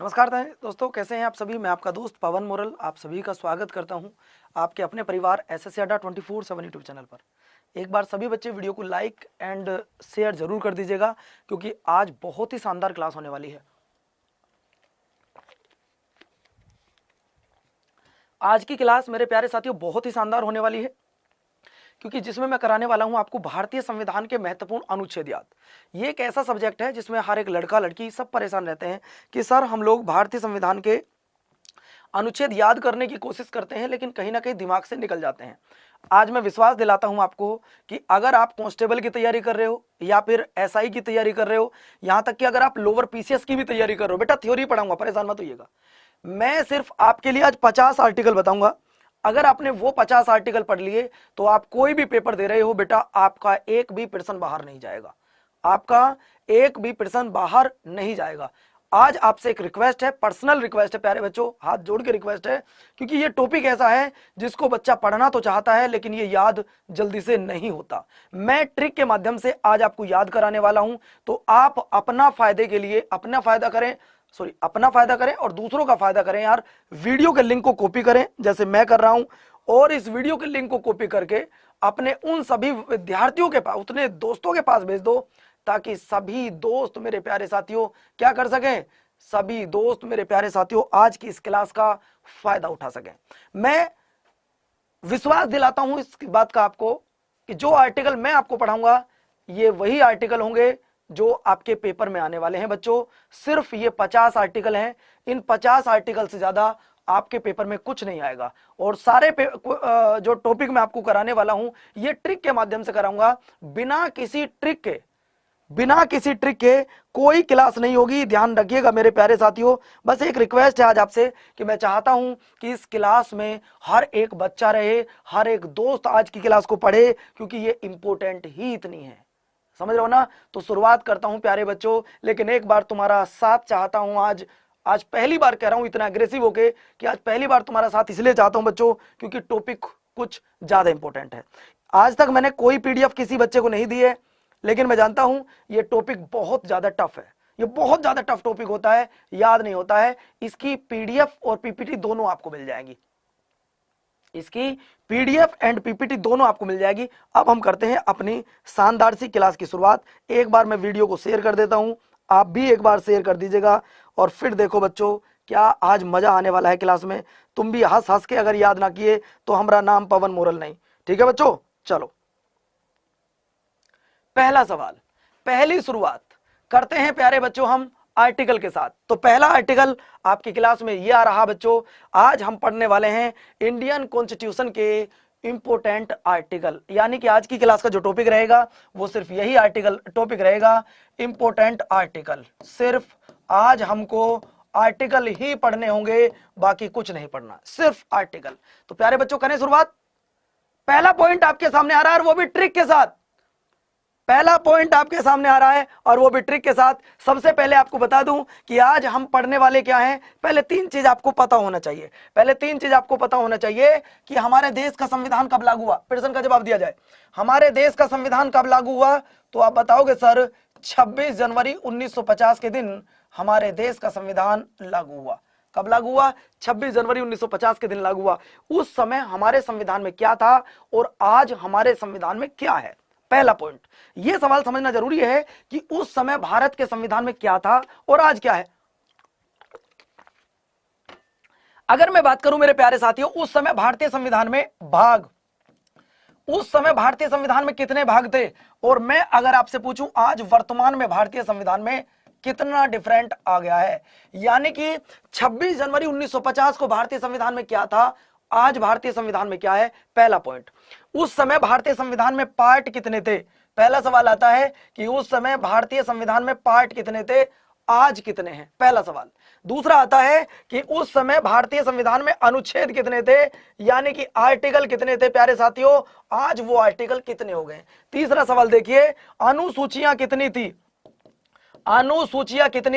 नमस्कार दोस्तों, कैसे हैं आप सभी। मैं आपका दोस्त पवन मोरल आप सभी का स्वागत करता हूं आपके अपने परिवार एसएससी अड्डा 24/7 यूट्यूब चैनल पर। एक बार सभी बच्चे वीडियो को लाइक एंड शेयर जरूर कर दीजिएगा, क्योंकि आज बहुत ही शानदार क्लास होने वाली है। आज की क्लास मेरे प्यारे साथियों बहुत ही शानदार होने वाली है, क्योंकि जिसमें मैं कराने वाला हूं आपको भारतीय संविधान के महत्वपूर्ण अनुच्छेद याद। ये एक ऐसा सब्जेक्ट है जिसमें हर एक लड़का लड़की सब परेशान रहते हैं कि सर हम लोग भारतीय संविधान के अनुच्छेद याद करने की कोशिश करते हैं, लेकिन कहीं ना कहीं दिमाग से निकल जाते हैं। आज मैं विश्वास दिलाता हूं आपको कि अगर आप कांस्टेबल की तैयारी कर रहे हो या फिर एसआई की तैयारी कर रहे हो, यहां तक कि अगर आप लोअर पीसीएस की भी तैयारी कर रहे हो, बेटा थ्योरी पढ़ाऊंगा, परेशान मत होइएगा। मैं सिर्फ आपके लिए आज 50 आर्टिकल बताऊंगा। अगर आपने वो 50 आर्टिकल पढ़ लिए तो आप कोई भी पेपर दे रहे हो बेटा, आपका एक भी प्रश्न बाहर नहीं जाएगा, आपका एक भी प्रश्न बाहर नहीं जाएगा। आज आपसे एक रिक्वेस्ट है, पर्सनल रिक्वेस्ट है प्यारे बच्चों, हाथ जोड़ के रिक्वेस्ट है, क्योंकि ये टॉपिक ऐसा है जिसको बच्चा पढ़ना तो चाहता है लेकिन ये याद जल्दी से नहीं होता। मैं ट्रिक के माध्यम से आज आपको याद कराने वाला हूं, तो आप अपना फायदे के लिए अपना फायदा करें और दूसरों का फायदा करें यार। वीडियो के लिंक को कॉपी करें जैसे मैं कर रहा हूं, और इस वीडियो के लिंक को कॉपी करके अपने उन सभी विद्यार्थियों के पास, उतने दोस्तों के पास भेज दो, ताकि सभी दोस्त मेरे प्यारे साथियों क्या कर सकें, सभी दोस्त मेरे प्यारे साथियों आज की इस क्लास का फायदा उठा सकें। मैं विश्वास दिलाता हूं इस बात का आपको कि जो आर्टिकल मैं आपको पढ़ाऊंगा ये वही आर्टिकल होंगे जो आपके पेपर में आने वाले हैं बच्चों। सिर्फ ये 50 आर्टिकल हैं, इन 50 आर्टिकल से ज्यादा आपके पेपर में कुछ नहीं आएगा। और सारे जो टॉपिक मैं आपको कराने वाला हूं ये ट्रिक के माध्यम से कराऊंगा, बिना किसी ट्रिक के कोई क्लास नहीं होगी। ध्यान रखिएगा मेरे प्यारे साथियों। बस एक रिक्वेस्ट है आज आपसे कि मैं चाहता हूं कि इस क्लास में हर एक बच्चा रहे, हर एक दोस्त आज की क्लास को पढ़े, क्योंकि ये इंपॉर्टेंट ही इतनी है, समझ रहे हो ना। तो शुरुआत करता हूं प्यारे बच्चों, लेकिन एक बार तुम्हारा साथ चाहता हूं। आज पहली बार कह रहा हूं इतना एग्रेसिव होके कि आज पहली बार तुम्हारा साथ इसलिए चाहता हूं बच्चों क्योंकि टॉपिक कुछ ज्यादा इंपॉर्टेंट है। आज तक मैंने कोई पीडीएफ किसी बच्चे को नहीं दी है, लेकिन मैं जानता हूं ये टॉपिक बहुत ज्यादा टफ है, ये बहुत ज्यादा टफ टॉपिक होता है, याद नहीं होता है। इसकी पीडीएफ और पीपीटी दोनों आपको मिल जाएंगी, इसकी पीडीएफ एंड पीपीटी दोनों आपको मिल जाएगी। अब हम करते हैं अपनी शानदार सी क्लास की शुरुआत। एक बार मैं वीडियो को शेयर कर देता हूं, आप भी एक बार शेयर कर दीजिएगा, और फिर देखो बच्चों क्या आज मजा आने वाला है क्लास में। तुम भी हंस हंस के अगर याद ना किए तो हमारा नाम पवन मोरल नहीं, ठीक है बच्चों। चलो पहला सवाल, पहली शुरुआत करते हैं प्यारे बच्चों हम आर्टिकल के साथ। तो पहला आर्टिकल आपकी क्लास में ये आ रहा बच्चों। आज हम पढ़ने वाले हैं इंडियन कॉन्स्टिट्यूशन के इंपोर्टेंट आर्टिकल, यानी कि आज की क्लास का जो टॉपिक रहेगा वो सिर्फ यही आर्टिकल टॉपिक रहेगा, इंपोर्टेंट आर्टिकल। सिर्फ आज हमको आर्टिकल ही पढ़ने होंगे, बाकी कुछ नहीं पढ़ना, सिर्फ आर्टिकल। तो प्यारे बच्चों करें शुरुआत। पहला पॉइंट आपके सामने आ रहा है और वो भी ट्रिक के साथ। पहला पॉइंट आपके सामने आ रहा है और वो भी ट्रिक के साथ। सबसे पहले आपको बता दूं कि आज हम पढ़ने वाले क्या हैं। पहले तीन चीज आपको पता होना चाहिए, कि हमारे देश का संविधान कब लागू हुआ। प्रश्न का जवाब दिया जाए, हमारे देश का संविधान कब लागू हुआ, तो आप बताओगे सर 26 जनवरी 1950 के दिन हमारे देश का संविधान लागू हुआ। कब लागू हुआ? 26 जनवरी 1950 के दिन लागू हुआ। उस समय हमारे संविधान में क्या था और आज हमारे संविधान में क्या है। पहला पॉइंट, यह सवाल समझना जरूरी है कि उस समय भारत के संविधान में क्या था और आज क्या है। अगर मैं बात करूं मेरे प्यारे साथियों, उस समय भारतीय संविधान में कितने भाग थे, और मैं अगर आपसे पूछूं आज वर्तमान में भारतीय संविधान में कितना डिफरेंट आ गया है, यानी कि 26 जनवरी 1950 को भारतीय संविधान में क्या था, आज भारतीय संविधान में क्या है। पहला पॉइंट, उस समय भारतीय संविधान में पार्ट कितने थे। पहला सवाल आता है कि उस समय भारतीय संविधान में पार्ट कितने थे, आज कितने हैं, पहला सवाल। दूसरा आता है कि उस समय भारतीय संविधान में अनुच्छेद कितने थे, यानी कि आर्टिकल कितने थे प्यारे साथियों, आज वो आर्टिकल कितने हो गए। तीसरा सवाल देखिए, अनुसूचियां कितनी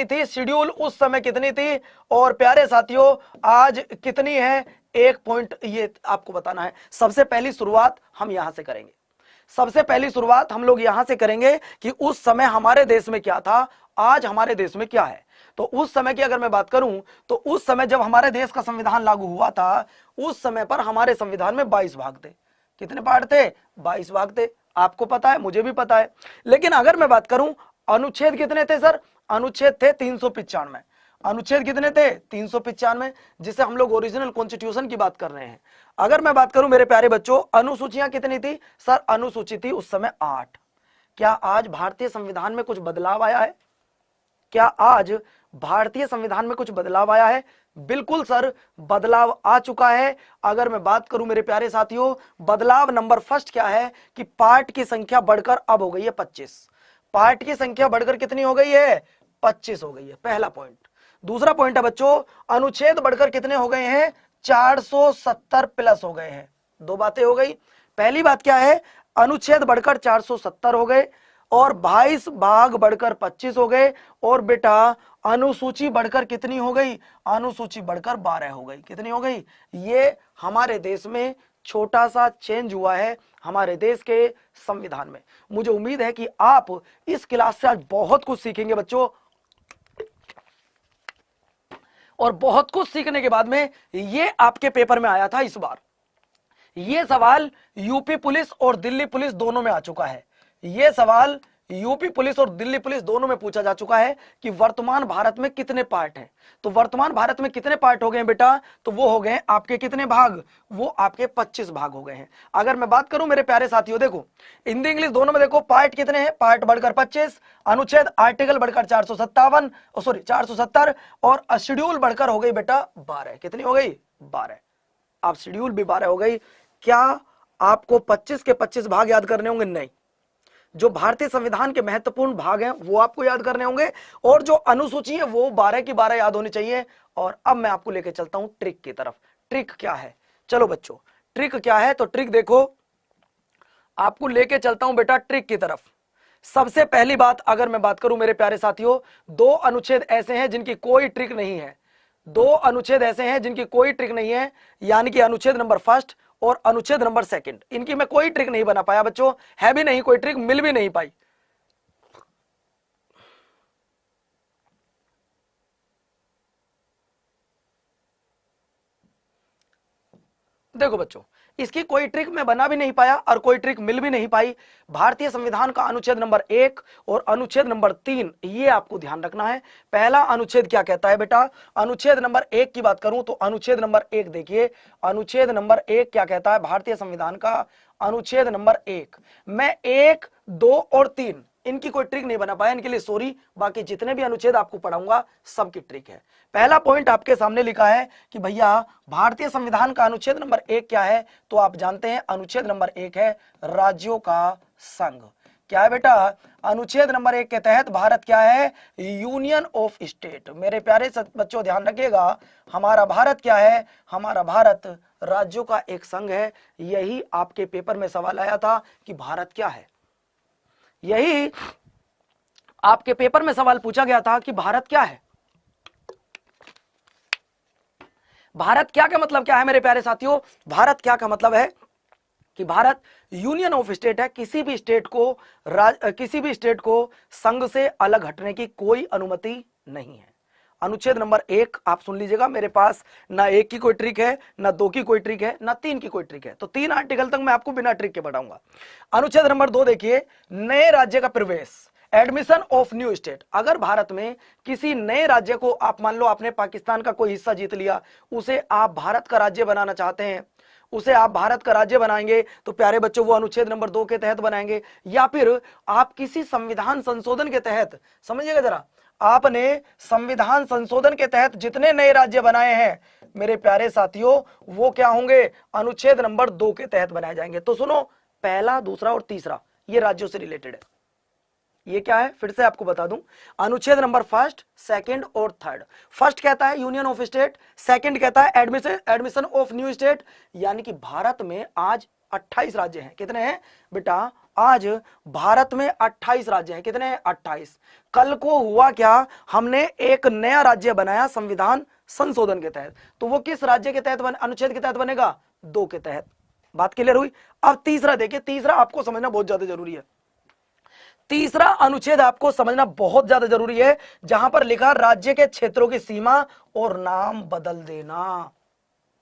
थी, शेड्यूल उस समय कितनी थी, और प्यारे साथियों आज कितनी है। एक पॉइंट ये आपको बताना है। सबसे पहली शुरुआत हम यहां से करेंगे, हम लोग यहां से करेंगे कि उस समय हमारे देश में क्या था, आज हमारे देश में क्या है। तो उस समय की अगर मैं बात करूं तो उस समय जब हमारे देश का संविधान लागू हुआ था, उस समय पर हमारे संविधान में 22 भाग थे। कितने पार्ट थे? 22 भाग थे। आपको पता है, मुझे भी पता है। लेकिन अगर मैं बात करूं अनुच्छेद कितने थे सर? अनुच्छेद थे 395। अनुच्छेद कितने थे? 395, जिसे हम लोग ओरिजिनल कॉन्स्टिट्यूशन की बात कर रहे हैं। अगर मैं बात करूं मेरे प्यारे बच्चों, अनुसूचियां कितनी थी सर? अनुसूची थी उस समय 8। क्या आज भारतीय संविधान में कुछ बदलाव आया है? क्या आज भारतीय संविधान में कुछ बदलाव आया है? बिल्कुल सर, बदलाव आ चुका है। अगर मैं बात करूं मेरे प्यारे साथियों, बदलाव नंबर फर्स्ट क्या है कि पार्ट की संख्या बढ़कर अब हो गई है 25। पार्ट की संख्या बढ़कर कितनी हो गई है? 25 हो गई है, पहला पॉइंट। दूसरा पॉइंट है बच्चों, अनुच्छेद बढ़कर कितने हो गए हैं? 470 प्लस हो गए हैं। दो बातें हो गई। पहली बात क्या है? अनुच्छेद बढ़कर 470 हो गए और 22 भाग बढ़कर 25 हो गए। और बेटा अनुसूची बढ़कर कितनी हो गई? अनुसूची बढ़कर 12 हो गई। कितनी हो गई? ये हमारे देश में छोटा सा चेंज हुआ है हमारे देश के संविधान में। मुझे उम्मीद है कि आप इस क्लास से आज बहुत कुछ सीखेंगे बच्चों, और बहुत कुछ सीखने के बाद में ये आपके पेपर में आया था इस बार। ये सवाल यूपी पुलिस और दिल्ली पुलिस दोनों में आ चुका है। ये सवाल यूपी पुलिस और दिल्ली पुलिस दोनों में पूछा जा चुका है कि वर्तमान भारत में कितने पार्ट हैं। तो वर्तमान भारत में कितने पार्ट हो गए हैं बेटा? तो वो हो गए आपके कितने भाग? वो आपके 25 भाग हो गए हैं। अगर मैं बात करूं मेरे प्यारे साथियों, देखो हिंदी इंग्लिश दोनों में देखो पार्ट कितने हैं? पार्ट बढ़कर 25, अनुच्छेद आर्टिकल बढ़कर 470 और शेड्यूल बढ़कर हो गई बेटा 12। कितनी हो गई? 12। आप शेड्यूल भी 12 हो गई। क्या आपको 25 के 25 भाग याद करने होंगे? नहीं। जो भारतीय संविधान के महत्वपूर्ण भाग हैं वो आपको याद करने होंगे, और जो अनुसूची है वो 12 की 12 याद होनी चाहिए। और अब मैं आपको लेके चलता हूं ट्रिक की तरफ। ट्रिक क्या है? चलो बच्चों, ट्रिक क्या है? तो ट्रिक देखो, आपको लेके चलता हूं बेटा ट्रिक की तरफ। सबसे पहली बात अगर मैं बात करूं मेरे प्यारे साथियों, दो अनुच्छेद ऐसे हैं जिनकी कोई ट्रिक नहीं है। दो अनुच्छेद ऐसे हैं जिनकी कोई ट्रिक नहीं है, यानी कि अनुच्छेद नंबर फर्स्ट और अनुच्छेद नंबर सेकंड। इनकी मैं कोई ट्रिक नहीं बना पाया बच्चों, है भी नहीं, कोई ट्रिक मिल भी नहीं पाई। देखो बच्चों, इसकी कोई ट्रिक मैं बना भी नहीं पाया और कोई ट्रिक मिल भी नहीं पाई। भारतीय संविधान का अनुच्छेद नंबर 1 और अनुच्छेद नंबर 3 ये आपको ध्यान रखना है। पहला अनुच्छेद क्या कहता है बेटा? अनुच्छेद नंबर 1 की बात करूं तो अनुच्छेद नंबर 1 देखिए, अनुच्छेद नंबर 1 क्या कहता है भारतीय संविधान का? अनुच्छेद नंबर 1, मैं 1, 2 और 3 इनकी कोई ट्रिक नहीं बना पाया, इनके लिए सॉरी। बाकी जितने भी अनुच्छेद आपको पढ़ाऊंगा सबकी ट्रिक है। पहला पॉइंट आपके सामने लिखा है कि भैया भारतीय संविधान का अनुच्छेद नंबर 1 क्या है? तो आप जानते हैं अनुच्छेद नंबर 1 है राज्यों का संघ। क्या है बेटा? अनुच्छेद नंबर 1 के तहत भारत क्या है? Union of state. मेरे प्यारे बच्चों ध्यान रखिएगा, हमारा भारत क्या है? हमारा भारत राज्यों का एक संघ है। यही आपके पेपर में सवाल आया था कि भारत क्या है। यही आपके पेपर में सवाल पूछा गया था कि भारत क्या है। भारत क्या का मतलब क्या है मेरे प्यारे साथियों? भारत क्या का मतलब है कि भारत यूनियन ऑफ स्टेट है। किसी भी स्टेट को संघ से अलग हटने की कोई अनुमति नहीं है। अनुच्छेद नंबर 1 आप सुन लीजिएगा, मेरे पास ना 1 की कोई ट्रिक है, ना 2 की कोई ट्रिक है, ना 3 की कोई ट्रिक है। तो 3 आर्टिकल तक मैं आपको बिना ट्रिक के पढ़ाऊंगा। अनुच्छेद नंबर 2 देखिए, नए राज्य का प्रवेश, एडमिशन ऑफ न्यू स्टेट। अगर भारत में किसी नए राज्य को, आप मान लो आपने पाकिस्तान का कोई हिस्सा जीत लिया, उसे आप भारत का राज्य बनाना चाहते हैं, उसे आप भारत का राज्य बनाएंगे, तो प्यारे बच्चों वो अनुच्छेद नंबर 2 के तहत बनाएंगे। या फिर आप किसी संविधान संशोधन के तहत, समझिएगा जरा, आपने संविधान संशोधन के तहत जितने नए राज्य बनाए हैं मेरे प्यारे साथियों, वो क्या होंगे? अनुच्छेद नंबर 2 के तहत बनाए जाएंगे। तो सुनो, पहला, दूसरा और तीसरा ये राज्यों से रिलेटेड है। ये क्या है फिर से आपको बता दूं, अनुच्छेद नंबर फर्स्ट, सेकंड और थर्ड। फर्स्ट कहता है यूनियन ऑफ स्टेट, सेकंड कहता है एडमिशन ऑफ न्यू स्टेट। यानी कि भारत में आज 28 राज्य हैं। कितने हैं बेटा? आज भारत में 28 राज्य हैं। कितने हैं? 28। कल को हुआ क्या, हमने एक नया राज्य बनाया संविधान संशोधन के तहत। तो वो किस राज्य के तहत अनुच्छेद के तहत बनेगा? 2 के तहत। बात क्लियर हुई? अब तीसरा देखिए, तीसरा आपको समझना बहुत ज्यादा जरूरी है। तीसरा अनुच्छेद आपको समझना बहुत ज्यादा जरूरी है, जहां पर लिखा राज्य के क्षेत्रों की सीमा और नाम बदल देना।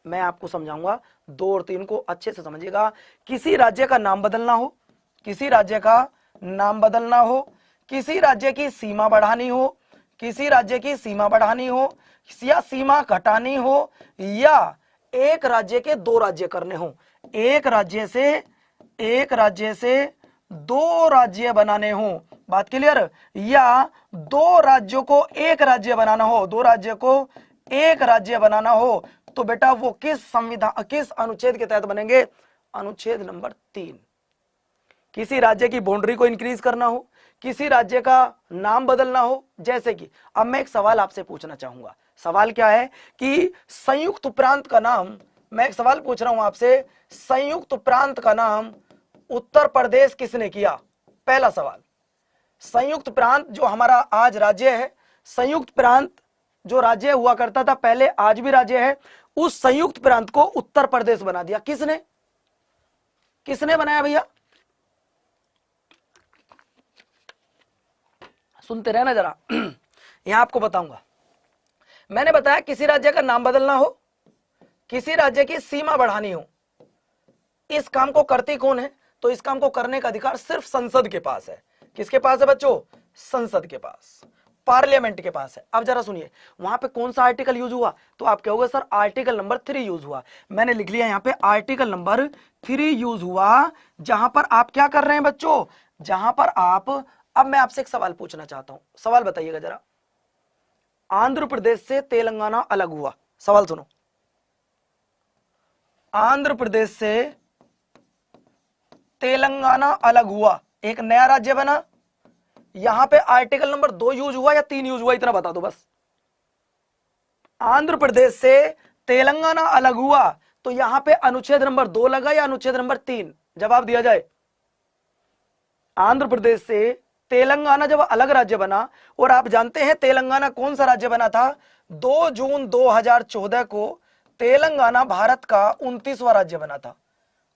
मैं आपको समझाऊंगा, 2 और 3 को अच्छे से समझिएगा। किसी राज्य का नाम बदलना हो, किसी राज्य का नाम बदलना हो, किसी राज्य की सीमा बढ़ानी हो, किसी राज्य की सीमा बढ़ानी हो या सीमा घटानी हो, या एक राज्य के 2 राज्य करने हो, एक राज्य से 2 राज्य बनाने हो, बात क्लियर, या 2 राज्यों को एक राज्य बनाना हो, 2 राज्य को एक राज्य बनाना हो, तो बेटा वो किस अनुच्छेद के तहत बनेंगे? अनुच्छेद नंबर 3। किसी राज्य की बाउंड्री को इंक्रीज करना हो, किसी राज्य का नाम बदलना हो, जैसे कि अब मैं एक सवाल आपसे पूछना चाहूंगा। सवाल क्या है कि संयुक्त प्रांत का नाम, मैं एक सवाल पूछ रहा हूं आपसे, संयुक्त प्रांत का नाम उत्तर प्रदेश किसने किया? पहला सवाल। संयुक्त प्रांत जो हमारा आज राज्य है, संयुक्त प्रांत जो राज्य हुआ करता था पहले, आज भी राज्य है, उस संयुक्त प्रांत को उत्तर प्रदेश बना दिया। किसने? किसने बनाया भैया? सुनते रहना जरा। यहां आपको बताऊंगा। मैंने बताया किसी राज्य का नाम बदलना हो, किसी राज्य की सीमा बढ़ानी हो, इस काम को करती कौन है? तो इस काम को करने का अधिकार सिर्फ संसद के पास है। किसके पास है बच्चों? संसद के पास, पार्लियामेंट के पास है। अब जरा सुनिए, वहां पे कौन सा आर्टिकल यूज हुआ? तो आप कहोगे सर आर्टिकल नंबर 3 यूज हुआ। मैंने लिख लिया यहां पे आर्टिकल नंबर 3 यूज हुआ, जहां पर आप क्या कर रहे हैं बच्चों? जहां पर आप, अब मैं आपसे एक सवाल पूछना चाहता हूं, सवाल बताइएगा जरा। आंध्र प्रदेश से तेलंगाना अलग हुआ, सवाल सुनो। आंध्र प्रदेश से तेलंगाना अलग हुआ, एक नया राज्य बना, यहां पे आर्टिकल नंबर 2 यूज हुआ या 3 यूज हुआ? इतना बता दो बस। आंध्र प्रदेश से तेलंगाना अलग हुआ, तो यहां पे अनुच्छेद नंबर 2 लगा या अनुच्छेद नंबर 3? जवाब दिया जाए। आंध्र प्रदेश से तेलंगाना जब अलग राज्य बना, और आप जानते हैं तेलंगाना कौन सा राज्य बना था? 2 जून 2014 को तेलंगाना भारत का 29वां राज्य बना था।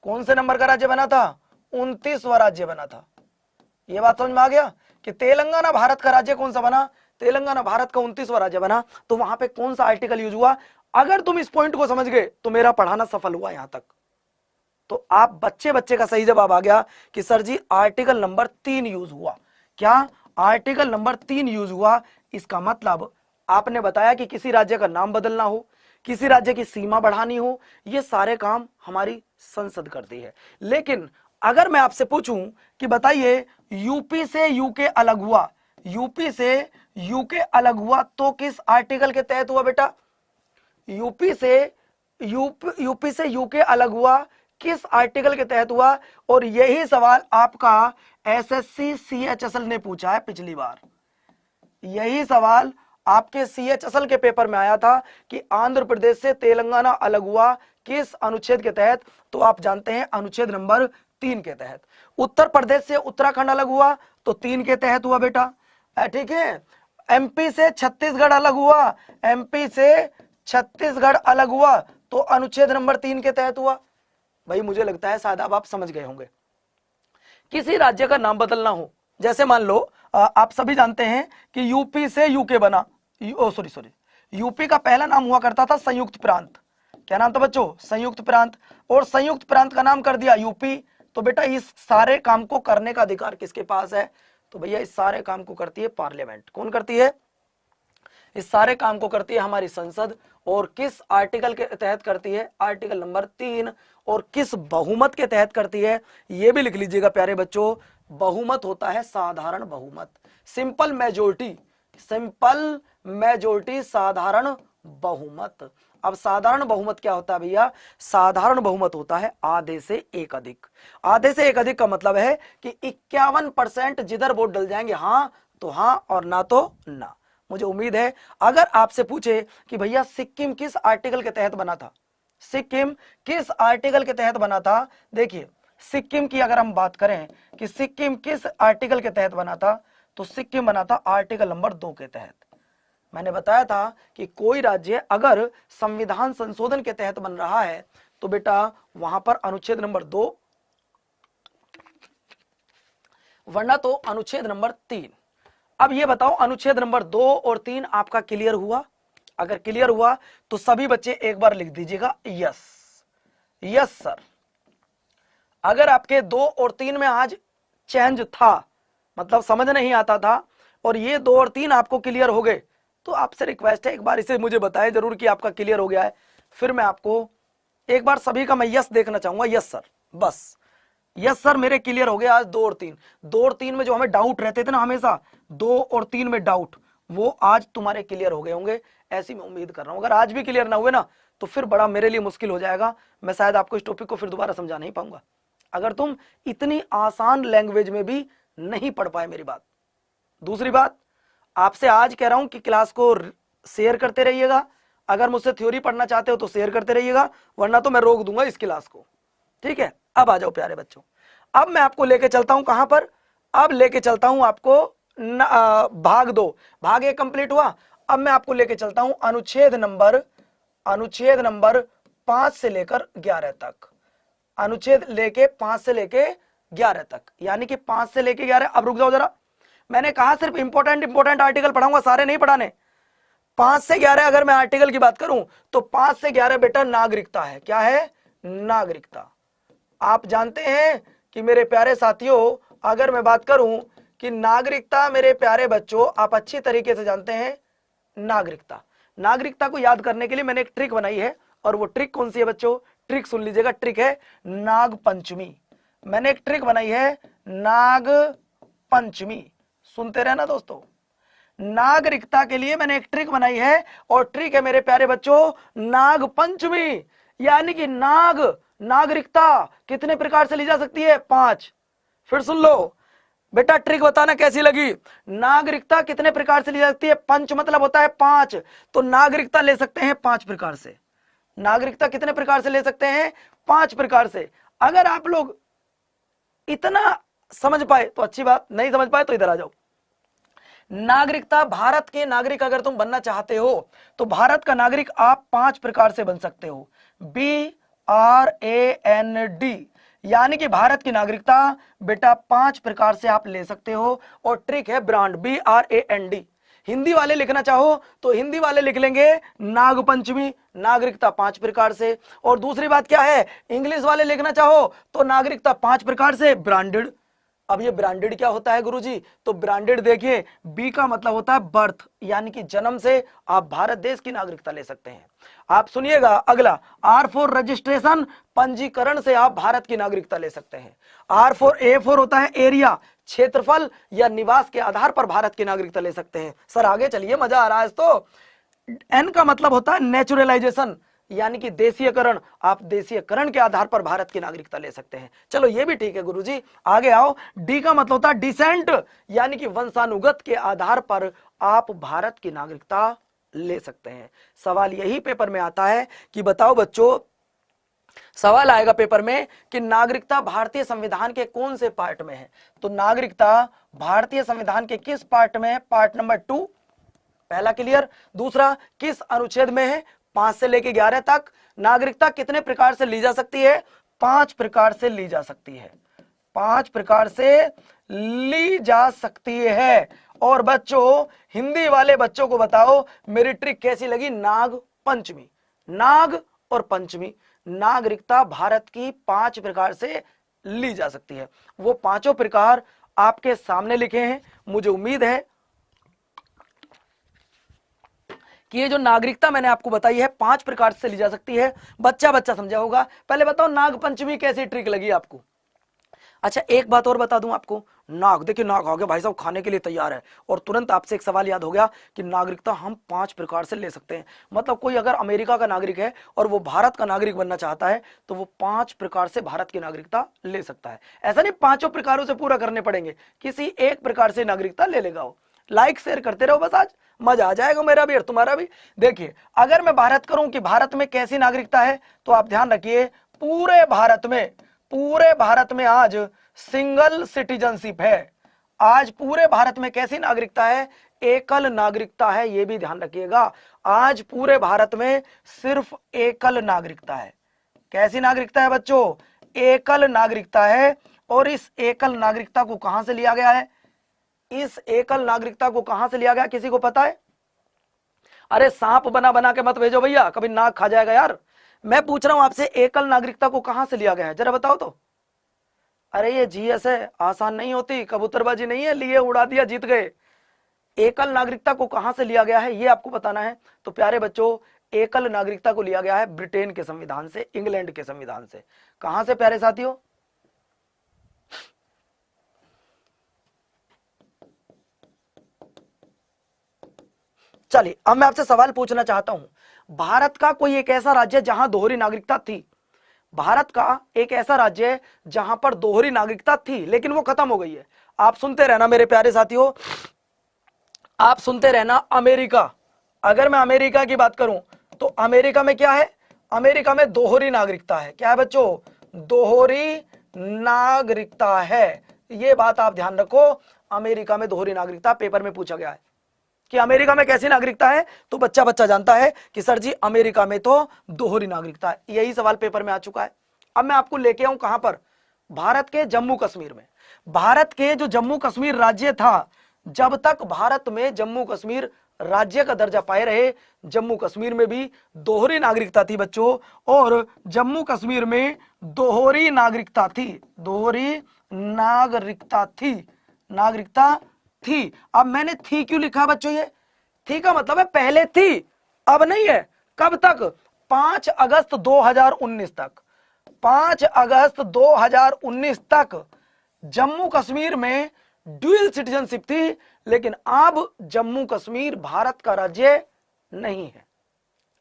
कौन से नंबर का राज्य बना था? 29वां राज्य बना था। यह बात समझ में आ गया कि तेलंगाना भारत का राज्य कौन सा बना? तेलंगाना भारत का 29वां राज्य बना। तो वहां पे कौन सा आर्टिकल यूज हुआ? अगर तुम इस पॉइंट को समझ गए तो मेरा पढ़ाना सफल हुआ यहां तक। तो आप बच्चे का सही जवाब आ गया कि सर जी आर्टिकल नंबर 3 यूज हुआ। क्या? आर्टिकल नंबर 3 यूज हुआ। इसका मतलब आपने बताया कि किसी राज्य का नाम बदलना हो, किसी राज्य की सीमा बढ़ानी हो, ये सारे काम हमारी संसद करती है। लेकिन अगर मैं आपसे पूछूं कि बताइए यूपी से यूके अलग हुआ, यूपी से यूके अलग हुआ तो किस आर्टिकल के तहत हुआ बेटा? यूपी से यूके अलग हुआ किस आर्टिकल के तहत हुआ? और यही सवाल आपका एसएससी सीएचएसएल ने पूछा है पिछली बार। यही सवाल आपके सीएचएसएल के पेपर में आया था कि आंध्र प्रदेश से तेलंगाना अलग हुआ किस अनुच्छेद के तहत? तो आप जानते हैं अनुच्छेद नंबर 3 के तहत। उत्तर प्रदेश से उत्तराखंड अलग हुआ तो 3 के तहत हुआ बेटा, ठीक है। एमपी से छत्तीसगढ़ अलग हुआ, एमपी से छत्तीसगढ़ अलग हुआ तो अनुच्छेद नंबर 3 के तहत हुआ। भाई मुझे लगता है शायद अब आप समझ गए होंगे। किसी राज्य का नाम बदलना हो, जैसे मान लो आप सभी जानते हैं कि यूपी से यूके बना, यूपी का पहला नाम हुआ करता था संयुक्त प्रांत। क्या नाम था बच्चों? संयुक्त प्रांत। और संयुक्त प्रांत का नाम कर दिया यूपी। तो बेटा इस सारे काम को करने का अधिकार किसके पास है? तो भैया इस सारे काम को करती है पार्लियामेंट। कौन करती है? इस सारे काम को करती है हमारी संसद। और किस आर्टिकल के तहत करती है? Article number 3। और किस बहुमत के तहत करती है? ये भी लिख लीजिएगा प्यारे बच्चों, बहुमत होता है साधारण बहुमत, सिंपल मेजोरिटी, सिंपल मेजोरिटी, साधारण बहुमत। अब साधारण बहुमत क्या होता है भैया? साधारण बहुमत होता है आधे से एक अधिक। आधे से एक अधिक का मतलब है कि 51% जिधर वोट डल जाएंगे हाँ तो हाँ और ना तो ना। मुझे उम्मीद है अगर आपसे पूछे कि भैया सिक्किम किस आर्टिकल के तहत बना था, सिक्किम किस आर्टिकल के तहत बना था? देखिए सिक्किम की अगर हम बात करें कि सिक्किम किस आर्टिकल के तहत बना था, तो सिक्किम बना था आर्टिकल नंबर 2 के तहत। मैंने बताया था कि कोई राज्य अगर संविधान संशोधन के तहत बन रहा है तो बेटा वहां पर अनुच्छेद नंबर 2 वरना तो अनुच्छेद नंबर 3। अब ये बताओ अनुच्छेद नंबर 2 और 3 आपका क्लियर हुआ? अगर क्लियर हुआ तो सभी बच्चे एक बार लिख दीजिएगा यस। Yes sir. अगर आपके 2 और 3 में आज चेंज था, मतलब समझ नहीं आता था, और ये 2 और 3 आपको क्लियर हो गए, तो आपसे रिक्वेस्ट है एक बार इसे मुझे बताएं जरूर कि आपका क्लियर हो गया है। फिर मैं आपको एक बार सभी का मैं यस देखना चाहूंगा। यस सर, बस यस सर मेरे क्लियर हो गए आज 2 और 3। 2 और 3 में जो हमें डाउट रहते थे ना हमेशा, 2 और 3 में डाउट, वो आज तुम्हारे क्लियर हो गए होंगे, ऐसी मैं उम्मीद कर रहा हूं। अगर आज भी क्लियर ना हुए ना तो फिर बड़ा मेरे लिए मुश्किल हो जाएगा, मैं शायद आपको इस टॉपिक को फिर दोबारा समझा नहीं पाऊंगा अगर तुम इतनी आसान लैंग्वेज में भी नहीं पढ़ पाए मेरी बात। दूसरी बात, आपसे आज कह रहा हूं कि क्लास को शेयर करते रहिएगा। अगर मुझसे थ्योरी पढ़ना चाहते हो तो शेयर करते रहिएगा, वरना तो मैं रोक दूंगा इस क्लास को, ठीक है? अब आ जाओ प्यारे बच्चों, अब मैं आपको लेके चलता हूं कहां पर? अब लेके चलता हूं आपको भाग 2। भाग 1 कंप्लीट हुआ, अब मैं आपको लेके चलता हूं अनुच्छेद नंबर 5 से लेकर 11 तक। अनुच्छेद लेके 5 से लेके 11 तक, यानी कि 5 से लेके 11। अब रुक जाओ जरा, मैंने कहा सिर्फ इंपॉर्टेंट आर्टिकल पढ़ाऊंगा, सारे नहीं पढ़ाने। 5 से 11 अगर मैं आर्टिकल की बात करूं तो 5 से 11 बेटा नागरिकता है। क्या है? नागरिकता। आप जानते हैं कि मेरे प्यारे साथियों, अगर मैं बात करूं कि नागरिकता, मेरे प्यारे बच्चों आप अच्छी तरीके से जानते हैं नागरिकता को याद करने के लिए मैंने एक ट्रिक बनाई है, और वो ट्रिक कौन सी है बच्चों? ट्रिक सुन लीजिएगा, ट्रिक है नाग पंचमी। मैंने एक ट्रिक बनाई है नाग पंचमी, सुनते रहना दोस्तों। नागरिकता के लिए मैंने एक ट्रिक बनाई है, और ट्रिक है मेरे प्यारे बच्चों नाग पंचमी, यानी कि नागरिकता कितने प्रकार से ली जा सकती है? 5। फिर सुन लो बेटा, ट्रिक बताना कैसी लगी। नागरिकता कितने प्रकार से ली जा सकती है? पंच मतलब होता है 5, तो नागरिकता ले सकते हैं 5 प्रकार से। नागरिकता कितने प्रकार से ले सकते हैं? 5 प्रकार से। अगर आप लोग इतना समझ पाए तो अच्छी बात, नहीं समझ पाए तो इधर आ जाओ। नागरिकता, भारत के नागरिक अगर तुम बनना चाहते हो तो भारत का नागरिक आप 5 प्रकार से बन सकते हो। BRAND, यानी कि भारत की नागरिकता बेटा 5 प्रकार से आप ले सकते हो। और ट्रिक है ब्रांड, BRAND। हिंदी वाले लिखना चाहो तो हिंदी वाले लिख लेंगे नागपंचमी, नागरिकता 5 प्रकार से। और दूसरी बात क्या है, इंग्लिश वाले लिखना चाहो तो नागरिकता 5 प्रकार से, ब्रांडेड। अब ये ब्रांडेड क्या होता है गुरुजी? तो ब्रांडेड देखिए, बी का मतलब होता है बर्थ, यानी कि जन्म से आप भारत देश की नागरिकता ले सकते हैं। आप सुनिएगा अगला, आर फॉर रजिस्ट्रेशन, पंजीकरण से आप भारत की नागरिकता ले सकते हैं। ए फॉर होता है एरिया, क्षेत्रफल या निवास के आधार पर भारत की नागरिकता ले सकते हैं। सर आगे चलिए, मजा आ रहा है तो। एन का मतलब होता है नेचुरलाइजेशन, यानी कि देशीयकरण, आप देशीयकरण के आधार पर भारत की नागरिकता ले सकते हैं। चलो ये भी ठीक है गुरुजी, आगे आओ। डी का मतलब होता है डिसेंट, यानी कि वंशानुगत के आधार पर आप भारत की नागरिकता ले सकते हैं। सवाल यही पेपर में आता है कि बताओ बच्चों, सवाल आएगा पेपर में कि नागरिकता भारतीय संविधान के कौन से पार्ट में है? तो नागरिकता भारतीय संविधान के किस पार्ट में है? पार्ट नंबर 2, पहला क्लियर। दूसरा, किस अनुच्छेद में है? 5 से लेके 11 तक। नागरिकता कितने प्रकार से ली जा सकती है? 5 प्रकार से ली जा सकती है, 5 प्रकार से ली जा सकती है। और बच्चों, हिंदी वाले बच्चों को बताओ मेरी ट्रिक कैसी लगी? नाग पंचमी, नाग और पंचमी, नागरिकता भारत की 5 प्रकार से ली जा सकती है। वो पांचों प्रकार आपके सामने लिखे हैं। मुझे उम्मीद है कि ये जो नागरिकता मैंने आपको बताई है 5 प्रकार से ली जा सकती है, बच्चा समझा होगा। पहले बताओ नाग पंचमी कैसी ट्रिक लगी आपको? अच्छा एक बात और बता दूं आपको, नाग, देखिए नाग आ गया भाई साहब, खाने के लिए तैयार है, और तुरंत आपसे एक सवाल याद हो गया कि नागरिकता हम 5 प्रकार से ले सकते हैं। मतलब कोई अगर अमेरिका का नागरिक है और वो भारत का नागरिक बनना चाहता है तो वो 5 प्रकार से भारत की नागरिकता ले सकता है। ऐसा नहीं पांचों प्रकारों से पूरा करने पड़ेंगे, किसी एक प्रकार से नागरिकता ले लेगा वो। लाइक शेयर करते रहो बस, आज मजा आ जाएगा, मेरा भी और तुम्हारा भी। देखिए अगर मैं बात करूं कि भारत में कैसी नागरिकता है, तो आप ध्यान रखिए पूरे भारत में आज सिंगल सिटीजनशिप है। आज पूरे भारत में कैसी नागरिकता है? एकल नागरिकता है, यह भी ध्यान रखिएगा। आज पूरे भारत में सिर्फ एकल नागरिकता है। कैसी नागरिकता है बच्चों? एकल नागरिकता है। और इस एकल नागरिकता को कहां से लिया गया है? इस एकल नागरिकता को कहां से लिया गया, किसी को पता है? अरे सांप बना बना के मत भेजो भैया, कभी नाक खा जाएगा यार। मैं पूछ रहा हूं आपसे, एकल नागरिकता को कहां से लिया गया है, जरा बताओ तो। अरे ये जीएस है, आसान नहीं होती, कबूतरबाजी नहीं है, लिए उड़ा दिया जीत गए। एकल नागरिकता को कहां से लिया गया है ये आपको बताना है। तो प्यारे बच्चों, एकल नागरिकता को लिया गया है ब्रिटेन के संविधान से, इंग्लैंड के संविधान से। कहां से प्यारे साथियों? चलिए अब मैं आपसे सवाल पूछना चाहता हूं, भारत का कोई एक ऐसा राज्य जहां दोहरी नागरिकता थी? भारत का एक ऐसा राज्य है जहां पर दोहरी नागरिकता थी लेकिन वो खत्म हो गई है। आप सुनते रहना मेरे प्यारे साथियों, आप सुनते रहना। अमेरिका, अगर मैं अमेरिका की बात करूं तो अमेरिका में क्या है? अमेरिका में दोहरी नागरिकता है। क्या है बच्चों? दोहरी नागरिकता है। ये बात आप ध्यान रखो, अमेरिका में दोहरी नागरिकता, पेपर में पूछा गया है कि अमेरिका में कैसी नागरिकता है, तो बच्चा बच्चा जानता है कि सर जी अमेरिका में तो दोहरी नागरिकता है। यही सवाल पेपर में आ चुका है। अब मैं आपको लेके आऊं कहां पर? भारत के जम्मू कश्मीर में। भारत के जो जम्मू कश्मीर राज्य था, जब तक भारत में जम्मू कश्मीर राज्य का दर्जा पाए रहे, जम्मू कश्मीर में भी दोहरी नागरिकता थी बच्चों। और जम्मू कश्मीर में दोहरी नागरिकता थी, दोहरी नागरिकता थी, नागरिकता थी। अब मैंने थी क्यों लिखा बच्चों? ये थी का मतलब है पहले थी, अब नहीं है। कब तक? 5 अगस्त 2019 तक। 5 अगस्त 2019 तक जम्मू कश्मीर में ड्यूअल सिटीजनशिप थी, लेकिन अब जम्मू कश्मीर भारत का राज्य नहीं है।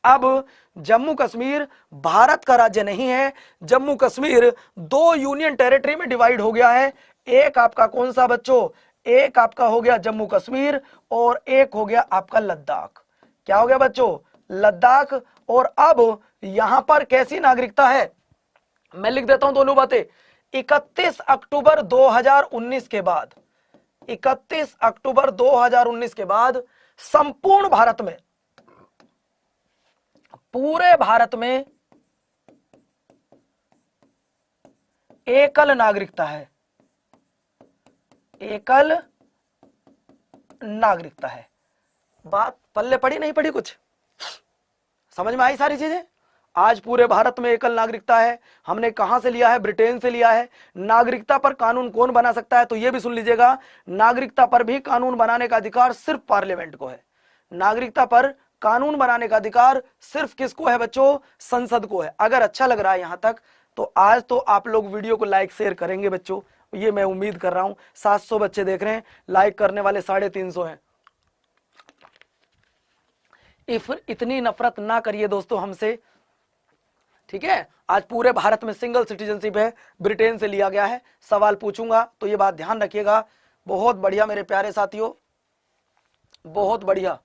अब जम्मू कश्मीर भारत का राज्य नहीं है। जम्मू कश्मीर 2 यूनियन टेरिटरी में डिवाइड हो गया है। एक आपका कौन सा बच्चों? एक आपका हो गया जम्मू कश्मीर और एक हो गया आपका लद्दाख। क्या हो गया बच्चों? लद्दाख। और अब यहां पर कैसी नागरिकता है? मैं लिख देता हूं दोनों बातें। 31 अक्टूबर 2019 के बाद, 31 अक्टूबर 2019 के बाद संपूर्ण भारत में, पूरे भारत में एकल नागरिकता है, एकल नागरिकता है। बात पल्ले पड़ी नहीं पड़ी? कुछ समझ में आई सारी चीजें? आज पूरे भारत में एकल नागरिकता है। हमने कहां से लिया है? ब्रिटेन से लिया है। नागरिकता पर कानून कौन बना सकता है? तो यह भी सुन लीजिएगा, नागरिकता पर भी कानून बनाने का अधिकार सिर्फ पार्लियामेंट को है। नागरिकता पर कानून बनाने का अधिकार सिर्फ किसको है बच्चों? संसद को है। अगर अच्छा लग रहा है यहां तक तो आज तो आप लोग वीडियो को लाइक शेयर करेंगे बच्चों, ये मैं उम्मीद कर रहा हूं। 700 बच्चे देख रहे हैं, लाइक करने वाले 350 हैं। इतनी नफरत ना करिए दोस्तों हमसे, ठीक है? आज पूरे भारत में सिंगल सिटीजनशिप है, ब्रिटेन से लिया गया है। सवाल पूछूंगा तो ये बात ध्यान रखिएगा। बहुत बढ़िया मेरे प्यारे साथियों, बहुत बढ़िया।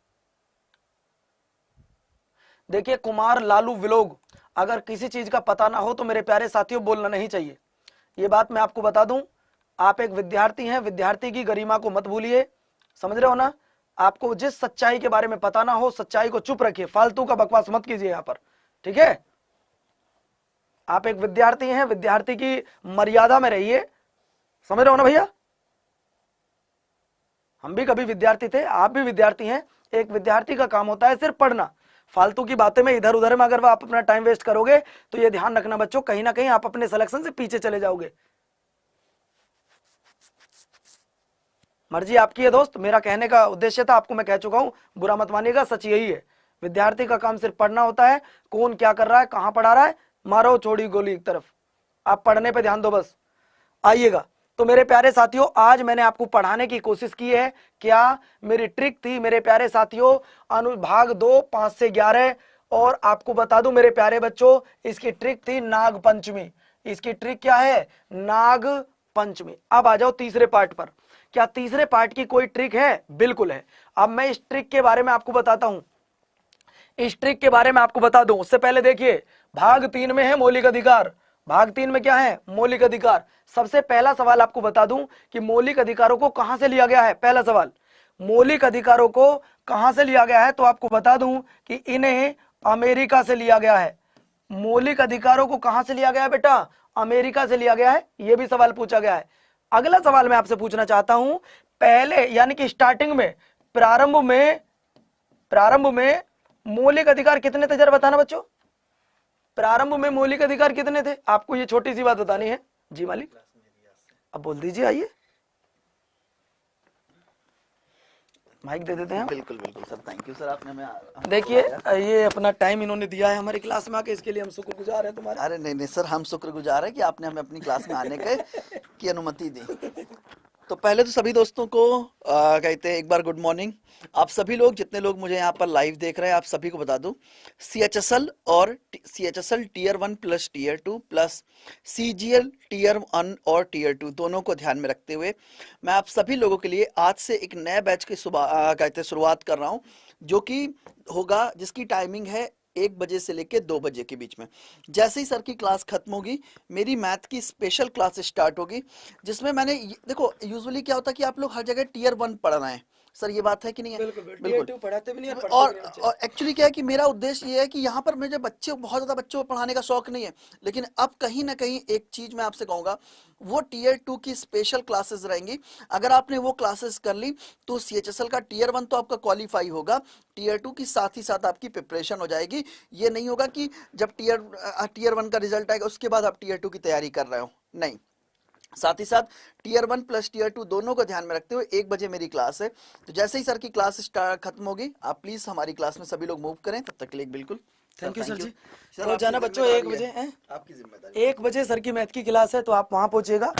देखिए कुमार लालू विलोग, अगर किसी चीज का पता ना हो तो मेरे प्यारे साथियों बोलना नहीं चाहिए। ये बात मैं आपको बता दूं, आप एक विद्यार्थी हैं, विद्यार्थी की गरिमा को मत भूलिए, समझ रहे हो ना? आपको जिस सच्चाई के बारे में पता ना हो, सच्चाई को चुप रखिए, फालतू का बकवास मत कीजिए यहां पर, ठीक है? आप एक विद्यार्थी हैं, विद्यार्थी की मर्यादा में रहिए, समझ रहे हो ना भैया? हम भी कभी विद्यार्थी थे, आप भी विद्यार्थी हैं। एक विद्यार्थी का काम होता है सिर्फ पढ़ना। फालतू की बातें में इधर उधर में अगर आप अपना टाइम वेस्ट करोगे तो ये ध्यान रखना बच्चों, कहीं ना कहीं आप अपने सिलेक्शन से पीछे चले जाओगे। मर्जी आपकी है दोस्त, मेरा कहने का उद्देश्य था, आपको मैं कह चुका हूं, बुरा मत मानिएगा, सच यही है। विद्यार्थी का काम सिर्फ पढ़ना होता है। कौन क्या कर रहा है, कहां पढ़ा रहा है, मारो छोड़ी गोली एक तरफ, आप पढ़ने पे ध्यान दो बस। आइएगा, तो मेरे प्यारे साथियों आज मैंने आपको पढ़ाने की कोशिश की है। क्या मेरी ट्रिक थी मेरे प्यारे साथियों? अनुभाग 2 5 से 11। और आपको बता दूं मेरे प्यारे बच्चों, इसकी ट्रिक थी नाग पंचमी। इसकी ट्रिक क्या है? नाग पंचमी। अब आ जाओ तीसरे पार्ट पर। क्या तीसरे पार्ट की कोई ट्रिक है? बिल्कुल है। अब मैं इस ट्रिक के बारे में आपको बताता हूं, इस ट्रिक के बारे में आपको बता दूं। उससे पहले देखिए, भाग 3 में है मौलिक अधिकार। भाग 3 में क्या है? मौलिक अधिकार। सबसे पहला सवाल आपको बता दूं कि मौलिक अधिकारों को कहां से लिया गया है। पहला सवाल, मौलिक अधिकारों को कहां से लिया गया है? तो आपको बता दूं कि इन्हें अमेरिका से लिया गया है। मौलिक अधिकारों को कहां से लिया गया है बेटा? अमेरिका से लिया गया है, ये भी सवाल पूछा गया है। अगला सवाल मैं आपसे पूछना चाहता हूं, पहले यानी कि स्टार्टिंग में, प्रारंभ में मौलिक अधिकार कितने थे, जरा बताना बच्चों। प्रारंभ में मौलिक अधिकार कितने थे, आपको ये छोटी सी बात बतानी है। जी मालिक, अब बोल दीजिए, आइए माइक दे देते हैं। बिल्कुल बिल्कुल सर, थैंक यू सर, आपने हमें देखिए ये अपना टाइम इन्होंने दिया है हमारी क्लास में आके, इसके लिए हम शुक्रगुजार हैं तुम्हारे। अरे नहीं नहीं सर, हम शुक्रगुजार हैं कि आपने हमें अपनी क्लास में आने की अनुमति दी। तो पहले तो सभी दोस्तों को कहते हैं एक बार गुड मॉर्निंग। आप सभी लोग, जितने लोग मुझे यहाँ पर लाइव देख रहे हैं, आप सभी को बता दूं, CHSL tier 1 plus tier 2 plus CGL tier 1 और टीयर 2 दोनों को ध्यान में रखते हुए मैं आप सभी लोगों के लिए आज से एक नए बैच की शुरुआत कर रहा हूँ, जो कि होगा, जिसकी टाइमिंग है 1 बजे से लेके 2 बजे के बीच में। जैसे ही सर की क्लास खत्म होगी, मेरी मैथ की स्पेशल क्लास स्टार्ट होगी, जिसमें मैंने देखो यूजुअली क्या होता है कि आप लोग हर जगह टीयर 1 पढ़ रहे हैं सर, ये बात है कि नहीं है? बिल्कुल पढ़ाते भी नहीं और एक्चुअली क्या है कि मेरा उद्देश्य ये है कि यहाँ पर मुझे बहुत ज्यादा बच्चों को पढ़ाने का शौक नहीं है, लेकिन अब कहीं ना कहीं एक चीज मैं आपसे कहूंगा, वो टीयर 2 की स्पेशल क्लासेस रहेंगी। अगर आपने वो क्लासेस कर ली तो CHSL का टीयर 1 तो आपका क्वालिफाई होगा, टीयर 2 की साथ ही साथ आपकी प्रिपरेशन हो जाएगी। ये नहीं होगा कि जब टीयर 1 का रिजल्ट आएगा उसके बाद आप टीयर 2 की तैयारी कर रहे हो, नहीं। साथ ही साथ टीयर 1 प्लस टीयर 2 दोनों को ध्यान में रखते हुए 1 बजे मेरी क्लास है। तो जैसे ही सर की क्लास खत्म होगी, आप प्लीज हमारी क्लास में सभी लोग मूव करें। तब तक के लिए बिल्कुल थैंक यू सर जी। तो जाना बच्चों 1 बजे है, आपकी जिम्मेदारी। 1 बजे सर की मैथ की क्लास है, तो आप वहां पहुंचिएगा।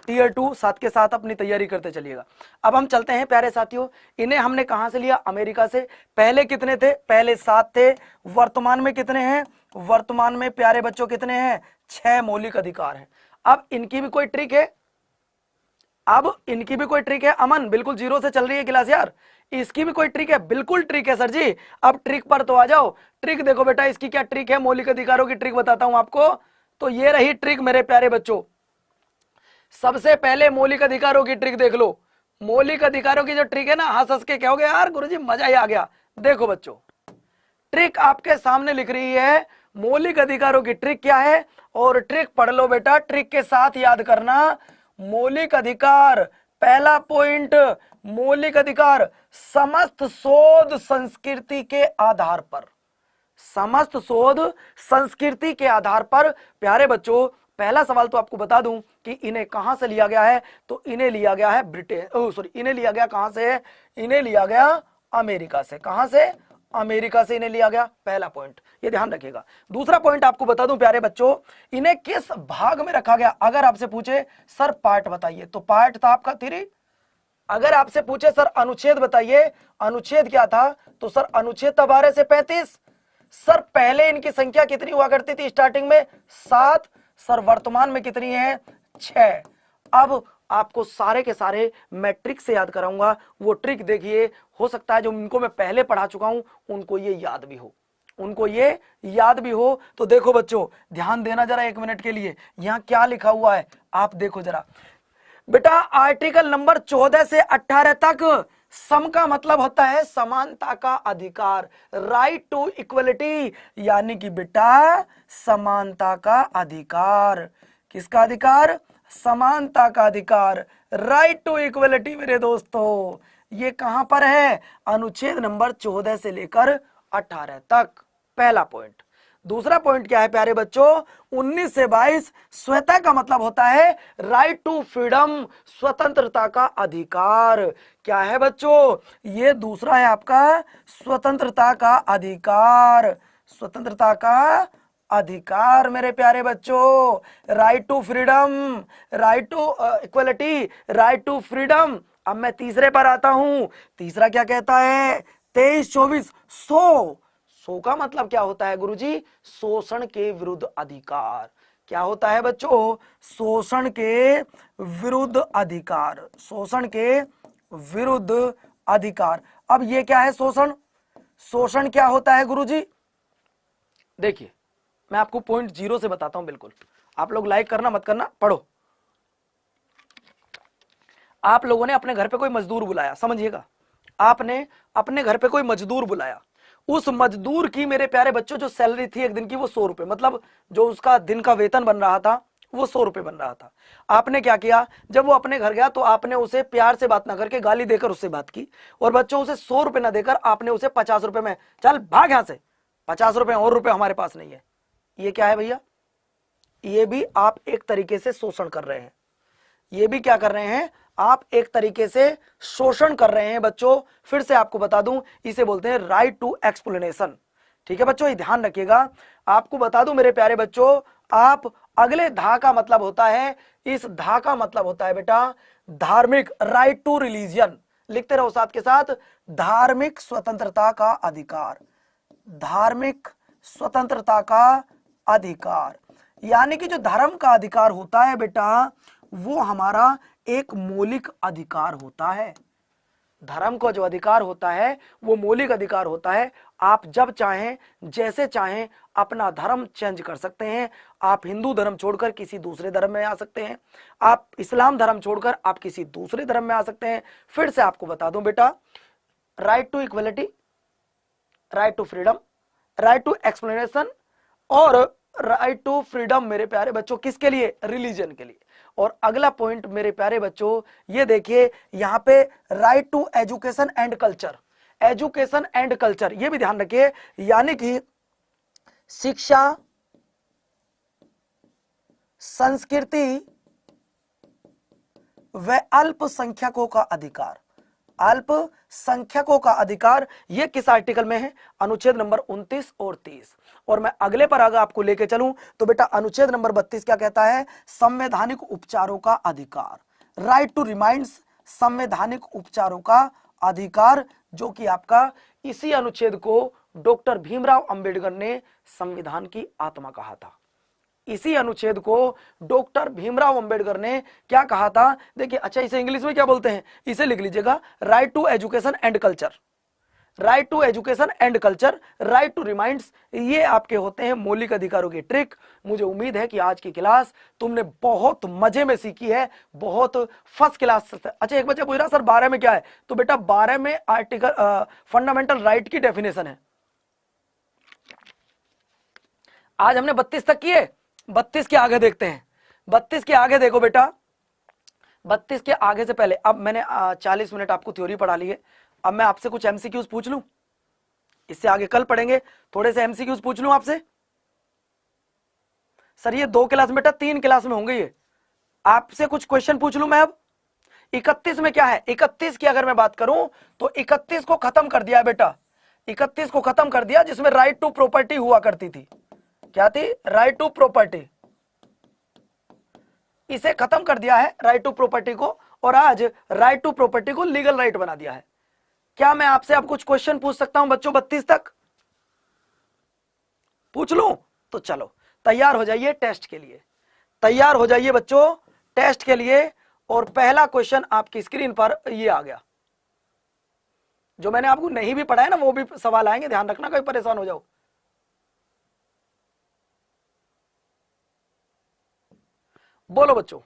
टीयर 2 साथ के साथ अपनी तैयारी करते चलिएगा। अब हम चलते हैं प्यारे साथियों, इन्हें हमने कहां से लिया, अमेरिका से। पहले कितने थे, पहले 7 थे। वर्तमान में कितने हैं, वर्तमान में प्यारे बच्चों कितने हैं, 6 मौलिक अधिकार हैं। अब इनकी भी कोई ट्रिक है, अमन, बिल्कुल 0 से चल रही है क्लास यार, इसकी भी कोई ट्रिक है, बिल्कुल ट्रिक है सर जी। अब ट्रिक पर तो आ जाओ। ट्रिक देखो बेटा, इसकी क्या ट्रिक है, मौलिक अधिकारों की ट्रिक बताता हूं आपको। तो ये रही ट्रिक मेरे प्यारे बच्चों। सबसे पहले मौलिक अधिकारों की ट्रिक देख लो। मौलिक अधिकारों की जो ट्रिक है ना, हंस हंस के कहोगे यार गुरुजी मजा ही आ गया। देखो बच्चों, ट्रिक आपके सामने लिख रही है, मौलिक अधिकारों की ट्रिक क्या है, और ट्रिक पढ़ लो बेटा, ट्रिक के साथ याद करना। मौलिक अधिकार, पहला पॉइंट, मौलिक अधिकार समस्त शोध संस्कृति के आधार पर, समस्त शोध संस्कृति के आधार पर। प्यारे बच्चों, पहला सवाल तो आपको बता दूं कि इन्हें कहां से लिया गया है, तो इन्हें लिया गया है इन्हें लिया गया कहां से, इन्हें लिया गया अमेरिका से। कहां से, अमेरिका से इन्हें लिया गया, पहला पॉइंट, ये ध्यान रखिएगा। दूसरा पॉइंट आपको बता दूं प्यारे बच्चों, इन्हें किस भाग में रखा गया। अगर आपसे पूछे सर पार्ट बताइए, तो पार्ट था आपका 3। अगर आपसे पूछे सर अनुच्छेद बताइए, अनुच्छेद क्या था, तो सर अनुच्छेद था 12 से 35। सर पहले इनकी संख्या कितनी हुआ करती थी, स्टार्टिंग में 7, सर वर्तमान में कितनी है, 6। अब आपको सारे के सारे मैं ट्रिक से याद कराऊंगा। वो ट्रिक देखिए, हो सकता है जो इनको मैं पहले पढ़ा चुका हूं उनको ये याद भी हो, तो देखो बच्चों ध्यान देना जरा 1 मिनट के लिए। यहां क्या लिखा हुआ है आप देखो जरा बेटा। आर्टिकल नंबर 14 से 18 तक सम का मतलब होता है समानता का अधिकार, राइट टू इक्वलिटी, यानी कि बेटा समानता का अधिकार। किसका अधिकार, समानता का अधिकार, राइट टू इक्वलिटी। मेरे दोस्तों ये कहां पर है, अनुच्छेद नंबर 14 से लेकर 18 तक, पहला पॉइंट। दूसरा पॉइंट क्या है प्यारे बच्चों, 19 से 22 स्वतः का मतलब होता है राइट टू फ्रीडम, स्वतंत्रता का अधिकार। क्या है बच्चों, ये दूसरा है आपका स्वतंत्रता का अधिकार, स्वतंत्रता का अधिकार मेरे प्यारे बच्चों। Right to freedom, right to equality, right to freedom. अब मैं तीसरे पर आता हूं। तीसरा क्या कहता है, 23-24 सो का मतलब क्या होता है गुरुजी, शोषण के विरुद्ध अधिकार। क्या होता है बच्चों, शोषण के विरुद्ध अधिकार, शोषण के विरुद्ध अधिकार। अब ये क्या है शोषण, शोषण क्या होता है गुरुजी। देखिए मैं आपको पॉइंट 0 से बताता हूं, बिल्कुल आप लोग लाइक करना मत करना, पढ़ो। आप लोगों ने अपने घर पे कोई मजदूर बुलाया, समझिएगा, आपने अपने घर पे कोई मजदूर बुलाया। उस मजदूर की मेरे प्यारे बच्चों जो सैलरी थी एक दिन की वो 100 रुपए, मतलब जो उसका दिन का वेतन बन रहा था वो 100 रुपए बन रहा था। आपने क्या किया, जब वो अपने घर गया तो आपने उसे प्यार से बात ना करके गाली देकर उससे बात की, और बच्चों उसे 100 रुपए ना देकर आपने उसे 50 रुपए में, चल भाग यहां से, 50 रुपए और रुपए हमारे पास नहीं है। ये क्या है भैया, ये भी आप एक तरीके से शोषण कर रहे हैं। ये भी क्या कर रहे हैं, आप एक तरीके से शोषण कर रहे हैं बच्चों। फिर से आपको बता दूं, इसे बोलते हैं राइट टू एक्सप्लेनेशन। ठीक है बच्चों, ये ध्यान रखिएगा। आपको बता दूं मेरे प्यारे बच्चों, आप अगले धा का मतलब होता है, इस धा का मतलब होता है बेटा धार्मिक, राइट टू रिलीजियन। लिखते रहो साथ के साथ, धार्मिक स्वतंत्रता का अधिकार, धार्मिक स्वतंत्रता का अधिकार। यानी कि जो धर्म का अधिकार होता है बेटा, वो हमारा एक मौलिक अधिकार होता है। धर्म का जो अधिकार होता है वो मौलिक अधिकार होता है। आप जब चाहें, जैसे चाहें अपना धर्म चेंज कर सकते हैं। आप हिंदू धर्म छोड़कर किसी दूसरे धर्म में आ सकते हैं, आप इस्लाम धर्म छोड़कर आप किसी दूसरे धर्म में आ सकते हैं। फिर से आपको बता दूं बेटा, right to equality, right to freedom, right to explanation और राइट टू फ्रीडम मेरे प्यारे बच्चों, किसके लिए, रिलीजन के लिए। और अगला पॉइंट मेरे प्यारे बच्चों ये देखिए, यहां पे right to education and culture, education and culture, ये भी ध्यान रखिए। यानी कि शिक्षा, संस्कृति व अल्पसंख्यकों का अधिकार, अल्पसंख्यकों का अधिकार, ये किस आर्टिकल में है, अनुच्छेद नंबर 29 और 30। और मैं अगले पर अगर आपको लेके चलूं तो बेटा अनुच्छेद नंबर 32 क्या कहता है, संवैधानिक उपचारों का अधिकार, राइट टू रिमाइंड्स, संवैधानिक उपचारों का अधिकार, जो कि आपका इसी अनुच्छेद को डॉक्टर भीमराव अंबेडकर ने संविधान की आत्मा कहा था। इसी अनुच्छेद को डॉक्टर भीमराव अंबेडकर ने क्या कहा था, देखिए। अच्छा, इसे इंग्लिश में क्या बोलते हैं, इसे लिख लीजिएगा, right to education and culture, right to education and culture, right to reminds, ये आपके होते हैं मौलिक अधिकारों की ट्रिक। मुझे उम्मीद है कि आज की क्लास तुमने बहुत मजे में सीखी है, बहुत फर्स्ट क्लास। अच्छा, एक बच्चा पूछ रहा सर 12 में क्या है, तो बेटा 12 में आर्टिकल फंडामेंटल राइट की डेफिनेशन है। आज हमने 32 तक किए, 32 के आगे देखते हैं। 32 के आगे देखो बेटा, 32 के आगे से पहले, अब मैंने 40 मिनट आपको थ्योरी पढ़ा ली है, अब मैं आपसे कुछ एमसीक्यूज पूछ लूं। इससे आगे कल पढ़ेंगे, थोड़े से एमसीक्यूज पूछ लूं आपसे। सर ये 2 क्लास में बेटा 3 क्लास में होंगे ये, आपसे कुछ क्वेश्चन पूछ लूं मैं। अब 31 में क्या है, 31 की अगर मैं बात करूं तो 31 को खत्म कर दिया बेटा, 31 को खत्म कर दिया, जिसमें राइट टू प्रॉपर्टी हुआ करती थी। क्या थी, राइट टू प्रॉपर्टी, इसे खत्म कर दिया है राइट टू प्रॉपर्टी को, और आज राइट टू प्रॉपर्टी को लीगल राइट बना दिया है। क्या मैं आपसे अब कुछ क्वेश्चन पूछ सकता हूं बच्चों 32 तक, पूछ लूं? तो चलो तैयार हो जाइए टेस्ट के लिए, तैयार हो जाइए बच्चों टेस्ट के लिए। और पहला क्वेश्चन आपकी स्क्रीन पर ये आ गया, जो मैंने आपको नहीं भी पढ़ा है ना, वो भी सवाल आएंगे, ध्यान रखना, कोई परेशान हो जाओ। बोलो बच्चों,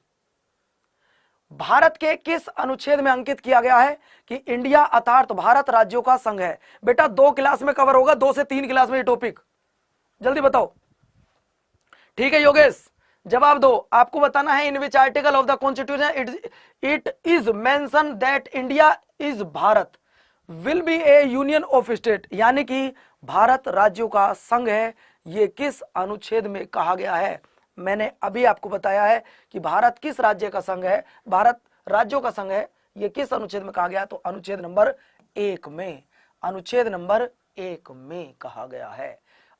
भारत के किस अनुच्छेद में अंकित किया गया है कि इंडिया अर्थात भारत राज्यों का संघ है? बेटा 2 क्लास में कवर होगा, 2 से 3 क्लास में ये टॉपिक, जल्दी बताओ। ठीक है योगेश, जवाब दो। आपको बताना है in which article of the constitution it is mention that India is Bharat will be a union of state, यानी कि भारत राज्यों का संघ है, ये किस अनुच्छेद में कहा गया है? मैंने अभी आपको बताया है कि भारत किस राज्य का संघ है, भारत राज्यों का संघ है, ये किस अनुच्छेद में कहा गया? तो अनुच्छेद नंबर 1 में, अनुच्छेद नंबर 1 में कहा गया है।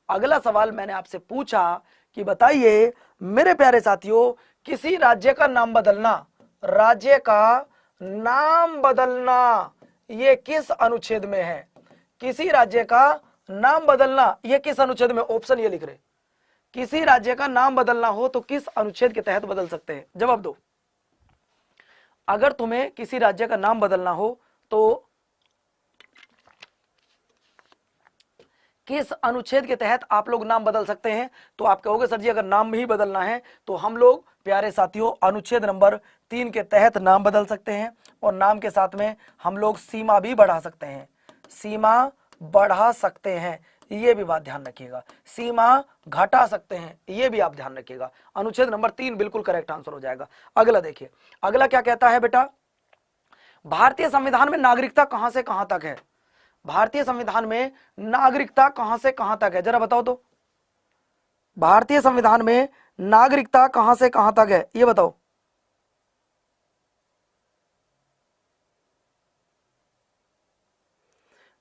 अगला सवाल मैंने आपसे पूछा कि बताइए मेरे प्यारे साथियों, किसी राज्य का नाम बदलना, राज्य का नाम बदलना, ये किस अनुच्छेद में है? किसी राज्य का नाम बदलना, ये किस अनुच्छेद में? ऑप्शन ये लिख रहे, किसी राज्य का नाम बदलना हो तो किस अनुच्छेद के तहत बदल सकते हैं? जवाब दो। अगर तुम्हें किसी राज्य का नाम बदलना हो तो किस अनुच्छेद के तहत आप लोग नाम बदल सकते हैं? तो आप कहोगे सर जी अगर नाम ही बदलना है तो हम लोग प्यारे साथियों अनुच्छेद नंबर 3 के तहत नाम बदल सकते हैं, और नाम के साथ में हम लोग सीमा भी बढ़ा सकते हैं, सीमा बढ़ा सकते हैं। ये भी बात ध्यान रखिएगा। सीमा घटा सकते हैं, ये भी आप ध्यान रखिएगा। अनुच्छेद नंबर 3 बिल्कुल करेक्ट आंसर हो जाएगा। अगला देखिए, अगला क्या कहता है बेटा, भारतीय संविधान में नागरिकता कहां से कहां तक है? भारतीय संविधान में नागरिकता कहां से कहां तक है, जरा बताओ तो। भारतीय संविधान में नागरिकता कहां से कहां तक है, ये बताओ।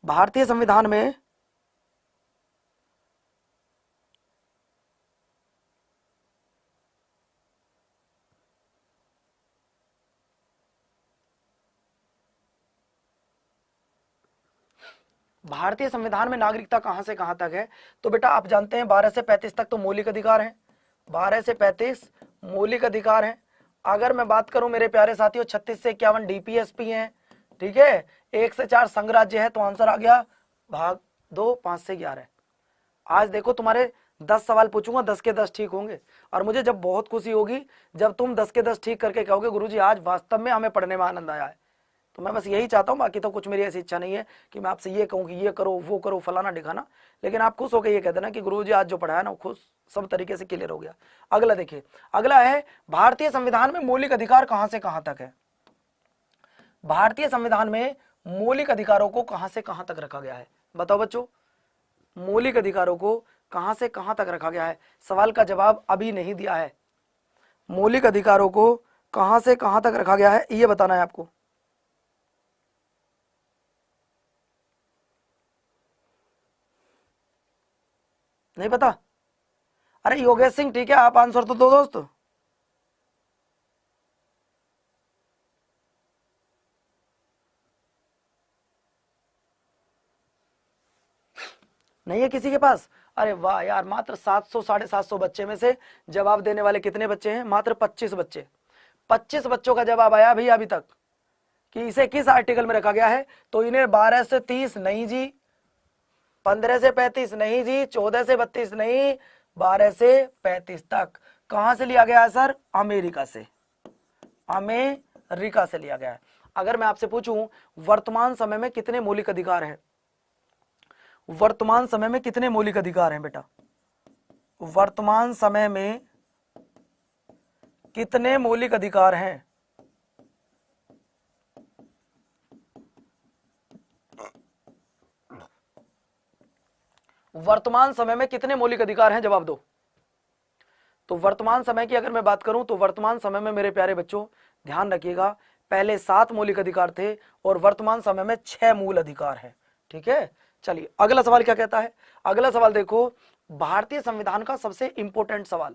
भारतीय संविधान में भारतीय संविधान में नागरिकता कहां से कहां तक है? तो बेटा आप जानते हैं 12 से 35 तक तो मौलिक अधिकार हैं, 12 से 35 मौलिक अधिकार हैं। अगर मैं बात करूं मेरे प्यारे साथियों 36 से 51 डीपीएसपी हैं, ठीक है। 1 से 4 संघ राज्य है, तो आंसर आ गया भाग 2, 5 से 11। आज देखो तुम्हारे 10 सवाल पूछूंगा, 10 के 10 ठीक होंगे, और मुझे जब बहुत खुशी होगी जब तुम 10 के 10 ठीक करके कहोगे गुरुजी आज वास्तव में हमें पढ़ने में आनंद आया है। तो मैं बस यही चाहता हूँ, बाकी तो कुछ मेरी ऐसी इच्छा नहीं है कि मैं आपसे ये कहूँ कि ये करो वो करो फलाना दिखाना, लेकिन आप खुश होकर ये कह देना कि गुरुजी आज जो पढ़ाया ना खुश सब तरीके से क्लियर हो गया। अगला देखिए, अगला है भारतीय संविधान में मौलिक अधिकार कहां से कहां तक है? भारतीय संविधान में मौलिक अधिकारों को कहां से कहां तक रखा गया है? बताओ बच्चों, मौलिक अधिकारों को कहां से कहां तक रखा गया है? सवाल का जवाब अभी नहीं दिया है। मौलिक अधिकारों को कहां से कहां तक रखा गया है ये बताना है आपको। नहीं पता? अरे योगेश सिंह ठीक है, आप आंसर तो दो दोस्त। नहीं है किसी के पास? अरे वाह यार, मात्र 700 750 बच्चे में से जवाब देने वाले कितने बच्चे हैं? मात्र 25 बच्चे। 25 बच्चों का जवाब आया भी अभी तक कि इसे किस आर्टिकल में रखा गया है। तो इन्हें 12 से 30 नहीं जी, 15 से 35 नहीं जी, 14 से 32 नहीं, 12 से 35 तक। कहां से लिया गया है सर? अमेरिका से, अमेरिका से लिया गया है। अगर मैं आपसे पूछूं वर्तमान समय में कितने मौलिक अधिकार हैं? वर्तमान समय में कितने मौलिक अधिकार हैं बेटा? वर्तमान समय में कितने मौलिक अधिकार हैं? वर्तमान समय में कितने मौलिक अधिकार हैं? जवाब दो। तो वर्तमान समय की अगर मैं बात करूं तो वर्तमान समय में मेरे प्यारे बच्चों ध्यान रखिएगा, पहले 7 मौलिक अधिकार थे और वर्तमान समय में 6 मूल अधिकार हैं। ठीक है, चलिए अगला सवाल क्या कहता है? अगला सवाल देखो, भारतीय संविधान का सबसे इंपॉर्टेंट सवाल,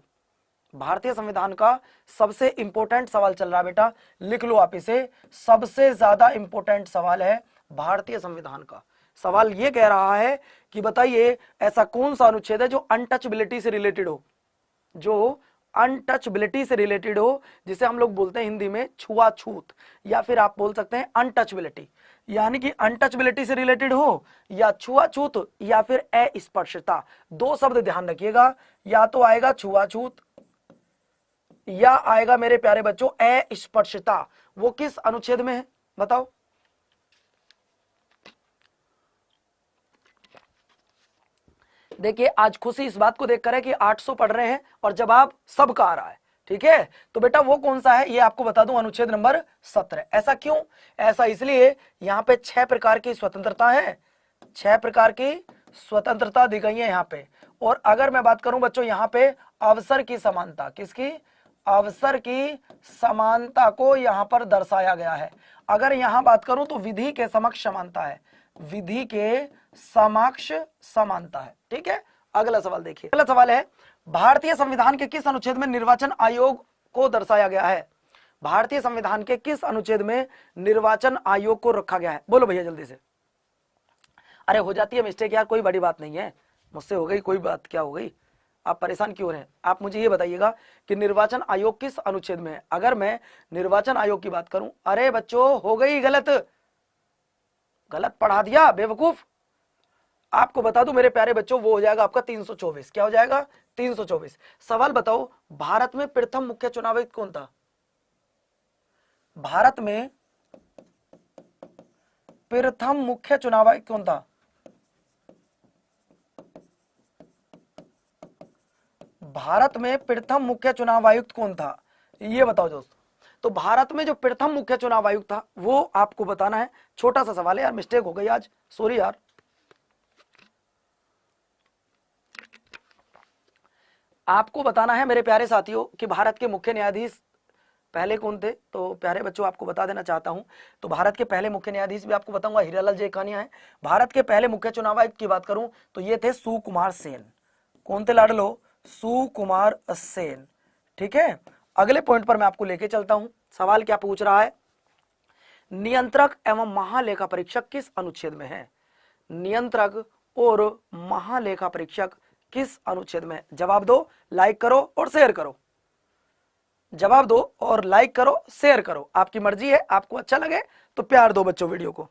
भारतीय संविधान का सबसे इंपॉर्टेंट सवाल चल रहा है बेटा, लिख लो आप इसे, सबसे ज्यादा इंपॉर्टेंट सवाल है भारतीय संविधान का। सवाल ये कह रहा है कि बताइए ऐसा कौन सा अनुच्छेद है जो अनटचबिलिटी से रिलेटेड हो, जो अनटचबिलिटी से रिलेटेड हो, जिसे हम लोग बोलते हैं हिंदी में छुआछूत, या फिर आप बोल सकते हैं अनटचबिलिटी। यानी कि अनटचबिलिटी से रिलेटेड हो या छुआछूत या फिर अस्पर्शता। दो शब्द ध्यान रखिएगा, या तो आएगा छुआछूत या आएगा मेरे प्यारे बच्चों अस्पर्शता। वो किस अनुच्छेद में है बताओ? देखिए आज खुशी इस बात को देखकर है कि 800 पढ़ रहे हैं और जवाब सबका आ रहा है। ठीक है, तो बेटा वो कौन सा है ये आपको बता दूं, अनुच्छेद नंबर 17। ऐसा क्यों? ऐसा इसलिए यहाँ पे 6 प्रकार की स्वतंत्रता है, 6 प्रकार की स्वतंत्रता दी गई है यहाँ पे। और अगर मैं बात करूं बच्चों यहाँ पे अवसर की समानता, किसकी? अवसर की समानता को यहाँ पर दर्शाया गया है। अगर यहाँ बात करूं तो विधि के समक्ष समानता है, विधि के समक्ष समानता है। ठीक है, अगला सवाल देखिए, अगला सवाल है भारतीय संविधान के किस अनुच्छेद में निर्वाचन आयोग को दर्शाया गया है? भारतीय संविधान के किस अनुच्छेद में निर्वाचन आयोग को रखा गया है? बोलो भैया जल्दी से। अरे हो जाती है मिस्टेक यार, कोई बड़ी बात नहीं है, मुझसे हो गई, कोई बात क्या हो गई, आप परेशान क्यों रहे? आप मुझे ये बताइएगा कि निर्वाचन आयोग किस अनुच्छेद में है। अगर मैं निर्वाचन आयोग की बात करूं, अरे बच्चों हो गई गलत, गलत पढ़ा दिया बेवकूफ। आपको बता दूं मेरे प्यारे बच्चों, वो हो जाएगा आपका 324। क्या हो जाएगा? 324। सवाल बताओ, भारत में प्रथम मुख्य चुनाव आयुक्त कौन था? भारत में प्रथम मुख्य चुनाव आयुक्त कौन था? भारत में प्रथम मुख्य चुनाव आयुक्त कौन था, ये बताओ दोस्त। तो भारत में जो प्रथम मुख्य चुनाव आयुक्त था वो आपको बताना है। छोटा सा सवाल है यार, मिस्टेक हो गई आज, सॉरी यार। आपको बताना है मेरे प्यारे साथियों कि भारत के मुख्य न्यायाधीश पहले कौन थे। तो प्यारे बच्चों आपको बता देना चाहता हूं, तो भारत के पहले मुख्य न्यायाधीश भी आपको बताऊंगा, हीरालाल जेठानिया है। भारत के पहले मुख्य चुनाव आयुक्त की बात करूं तो ये थे सुकुमार सेन। कौन थे लाडलो? सुकुमार सेन। ठीक है, अगले पॉइंट पर मैं आपको लेके चलता हूं। सवाल क्या पूछ रहा है, नियंत्रक एवं महालेखा परीक्षक किस अनुच्छेद में है? नियंत्रक और महालेखा परीक्षक किस अनुच्छेद में? जवाब दो, लाइक करो और शेयर करो। जवाब दो और लाइक करो, शेयर करो, आपकी मर्जी है। आपको अच्छा लगे तो प्यार दो बच्चों वीडियो को।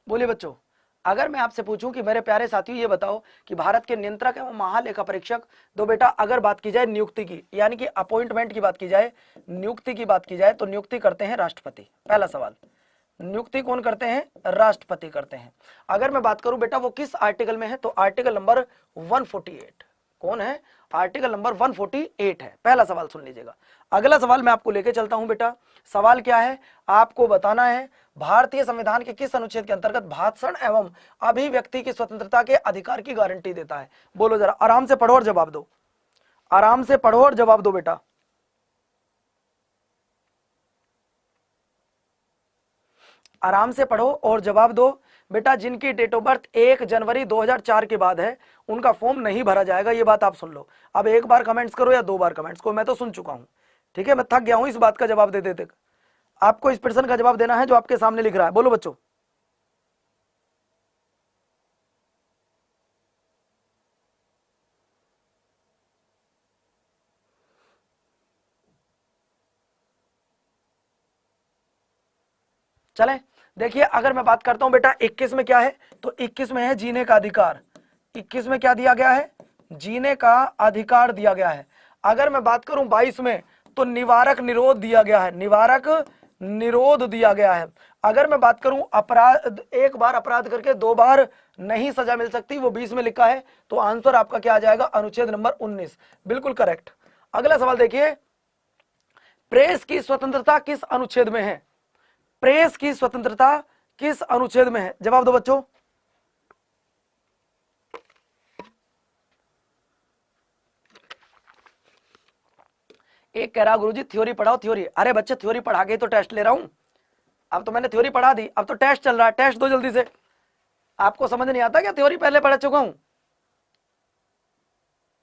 बोलिए बच्चों, अगर मैं आपसे पूछूं कि मेरे प्यारे साथियों ये बताओ कि भारत के नियंत्रक एवं महालेखा परीक्षक, तो बेटा अगर बात की जाए नियुक्ति की, यानी कि अपॉइंटमेंट की बात की जाए, नियुक्ति की बात की जाए, तो नियुक्ति करते हैं राष्ट्रपति। पहला सवाल, नियुक्ति कौन करते हैं? राष्ट्रपति करते हैं। अगर मैं बात करूं बेटा वो किस आर्टिकल में है, तो आर्टिकल नंबर 148। कौन है? आर्टिकल नंबर 148 है। पहला सवाल सुन लीजिएगा। अगला सवाल मैं आपको लेके चलता हूं बेटा। सवाल क्या है, आपको बताना है भारतीय संविधान के किस अनुच्छेद के अंतर्गत भाषण एवं अभिव्यक्ति की स्वतंत्रता के अधिकार की गारंटी देता है? बोलो जरा, आराम से पढ़ो और जवाब दो, आराम से पढ़ो और जवाब दो बेटा। आराम से पढ़ो और जवाब दो बेटा। जिनकी डेट ऑफ बर्थ 1 जनवरी 2004 के बाद है उनका फॉर्म नहीं भरा जाएगा, ये बात आप सुन लो। अब एक बार कमेंट्स करो या 2 बार कमेंट्स को, मैं तो सुन चुका हूं। ठीक है, मैं थक गया हूं इस बात का जवाब दे देते। आपको इस प्रश्न का जवाब देना है जो आपके सामने लिख रहा है। बोलो बच्चों। चले देखिए, अगर मैं बात करता हूं बेटा 21 में क्या है, तो 21 में है जीने का अधिकार। 21 में क्या दिया गया है? जीने का अधिकार दिया गया है। अगर मैं बात करूं 22 में, तो निवारक निरोध दिया गया है, निवारक निरोध दिया गया है। अगर मैं बात करूं अपराध, एक बार अपराध करके 2 बार नहीं सजा मिल सकती, वो 20 में लिखा है। तो आंसर आपका क्या आ जाएगा? अनुच्छेद नंबर 19, बिल्कुल करेक्ट। अगला सवाल देखिए, प्रेस की स्वतंत्रता किस अनुच्छेद में है? प्रेस की स्वतंत्रता किस अनुच्छेद में है? जवाब दो बच्चों। एक कह रहा गुरुजी थ्योरी पढ़ाओ, थ्योरी। अरे बच्चे थ्योरी पढ़ा के तो टेस्ट ले रहा हूं। अब तो मैंने थ्योरी पढ़ा दी, अब तो टेस्ट चल रहा है, टेस्ट दो जल्दी से। आपको समझ नहीं आता क्या? थ्योरी पहले पढ़ा चुका हूं।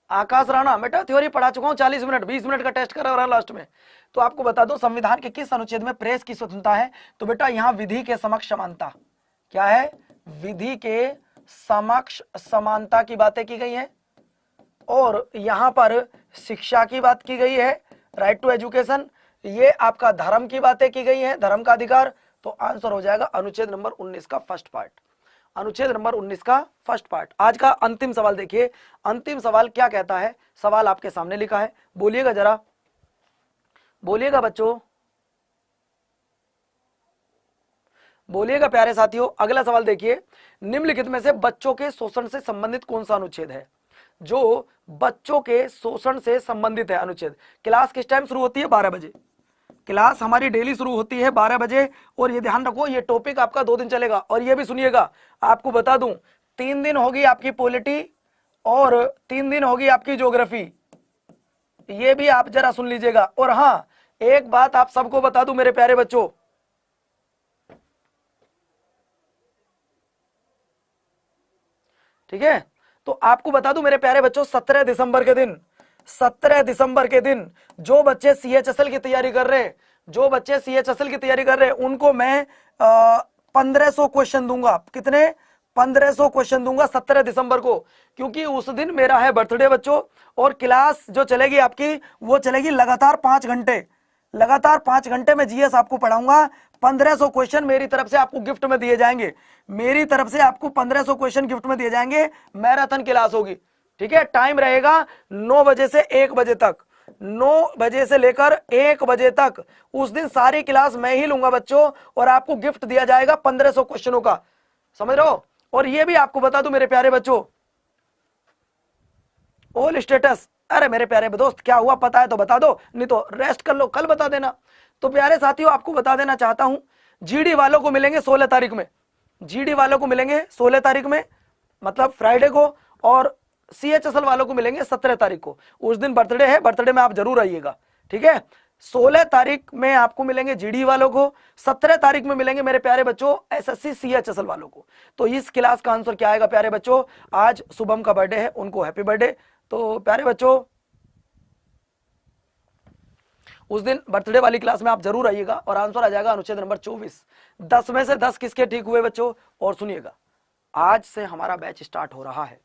आकाश राणा, बेटा थ्योरी पढ़ा चुका हूं 40 मिनट, 20 मिनट का टेस्ट करा रहा लास्ट में। तो आपको बता दो संविधान के किस अनुच्छेद में प्रेस की स्वतंत्रता है? तो बेटा यहां विधि के समक्ष समानता। क्या है? विधि के समक्ष समानता की बातें की गई है, और यहां पर शिक्षा की बात की गई है, राइट टू एजुकेशन। ये आपका धर्म की बातें की गई है, धर्म का अधिकार। तो आंसर हो जाएगा अनुच्छेद नंबर 19 का फर्स्ट पार्ट, अनुच्छेद नंबर 19 का फर्स्ट पार्ट। आज का अंतिम सवाल देखिए, अंतिम सवाल क्या कहता है? सवाल आपके सामने लिखा है, बोलिएगा जरा, बोलिएगा बच्चों, बोलिएगा प्यारे साथियों। अगला सवाल देखिए, निम्नलिखित में से बच्चों के शोषण से संबंधित कौन सा अनुच्छेद है? जो बच्चों के शोषण से संबंधित है अनुच्छेद। क्लास किस टाइम शुरू होती है? 12 बजे। क्लास हमारी डेली शुरू होती है 12 बजे। और ये ध्यान रखो, ये टॉपिक आपका 2 दिन चलेगा। और ये भी सुनिएगा, आपको बता दूं 3 दिन होगी आपकी पॉलिटी और 3 दिन होगी आपकी ज्योग्राफी। ये भी आप जरा सुन लीजिएगा। और हाँ, एक बात आप सबको बता दूं मेरे प्यारे बच्चों, ठीक है? तो आपको बता दूं मेरे प्यारे बच्चों, 17 दिसंबर के दिन, 17 दिसंबर के दिन जो बच्चे CHSL की तैयारी कर रहे हैं, जो बच्चे CHSL की तैयारी कर रहे हैं, उनको मैं 1500 क्वेश्चन दूंगा। कितने? 1500 क्वेश्चन दूंगा 17 दिसंबर को, क्योंकि उस दिन मेरा है बर्थडे बच्चों। और क्लास जो चलेगी आपकी, वो चलेगी लगातार 5 घंटे। लगातार 5 घंटे में जीएस आपको पढ़ाऊंगा। 1500 क्वेश्चन मेरी तरफ से आपको गिफ्ट में दिए जाएंगे। मेरी तरफ से आपको 1500 क्वेश्चन गिफ्ट में दिए जाएंगे। मैराथन क्लास होगी, ठीक है। टाइम रहेगा 9 बजे से 1 बजे तक, 9 बजे से लेकर 1 बजे तक। उस दिन सारी क्लास मैं ही लूंगा बच्चों, और आपको गिफ्ट दिया जाएगा 1500 क्वेश्चनों का, समझ रहे हो। और ये भी आपको बता दूं मेरे प्यारे बच्चों, ऑल स्टेटस, अरे मेरे प्यारे दोस्त क्या हुआ पता है तो बता दो, नहीं तो रेस्ट कर लो, कल बता देना। तो प्यारे साथियों आपको बता देना चाहता हूं, जीडी वालों को मिलेंगे 16 तारीख में, जीडी वालों को मिलेंगे 16 तारीख में, मतलब फ्राइडे को, और सीएचएसएल वालों को मिलेंगे 17 तारीख को। उस दिन बर्थडे है, बर्थडे में आप जरूर आइएगा, ठीक है। 16 तारीख में आपको मिलेंगे जीडी वालों को, 17 तारीख में मिलेंगे मेरे प्यारे बच्चों एसएससी सीएचएसएल वालों को। तो इस क्लास का आंसर क्या आएगा प्यारे बच्चों, आज शुभम का बर्थडे है, उनको हैप्पी बर्थडे। तो प्यारे बच्चों उस दिन बर्थडे वाली क्लास में आप जरूर आइएगा, और आंसर आ जाएगा अनुच्छेद नंबर 24। 10 में से 10 किसके ठीक हुए बच्चों। और सुनिएगा, आज से हमारा बैच स्टार्ट हो रहा है,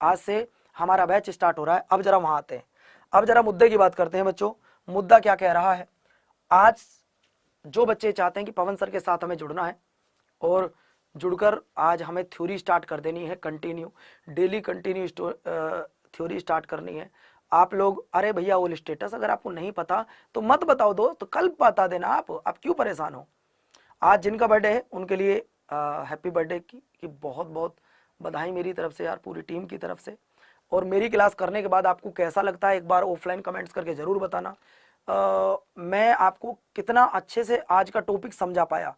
आज से हमारा बैच स्टार्ट हो रहा है। अब जरा वहां आते हैं, अब जरा मुद्दे की बात करते हैं बच्चों। मुद्दा क्या कह रहा है, आज जो बच्चे चाहते हैं कि पवन सर के साथ हमें जुड़ना है, और जुड़कर आज हमें थ्योरी स्टार्ट कर देनी है, continue daily continue theory start करनी है। आप लोग, अरे भैया ऑल स्टेटस अगर आपको नहीं पता तो मत बताओ दो, तो कल बता देना, आप क्यों परेशान हो। आज जिनका बर्थडे है उनके लिए हैप्पी बर्थडे की बहुत बहुत बधाई मेरी तरफ से यार, पूरी टीम की तरफ से। और मेरी क्लास करने के बाद आपको कैसा लगता है एक बार ऑफलाइन कमेंट्स करके जरूर बताना। मैं आपको कितना अच्छे से आज का टॉपिक समझा पाया।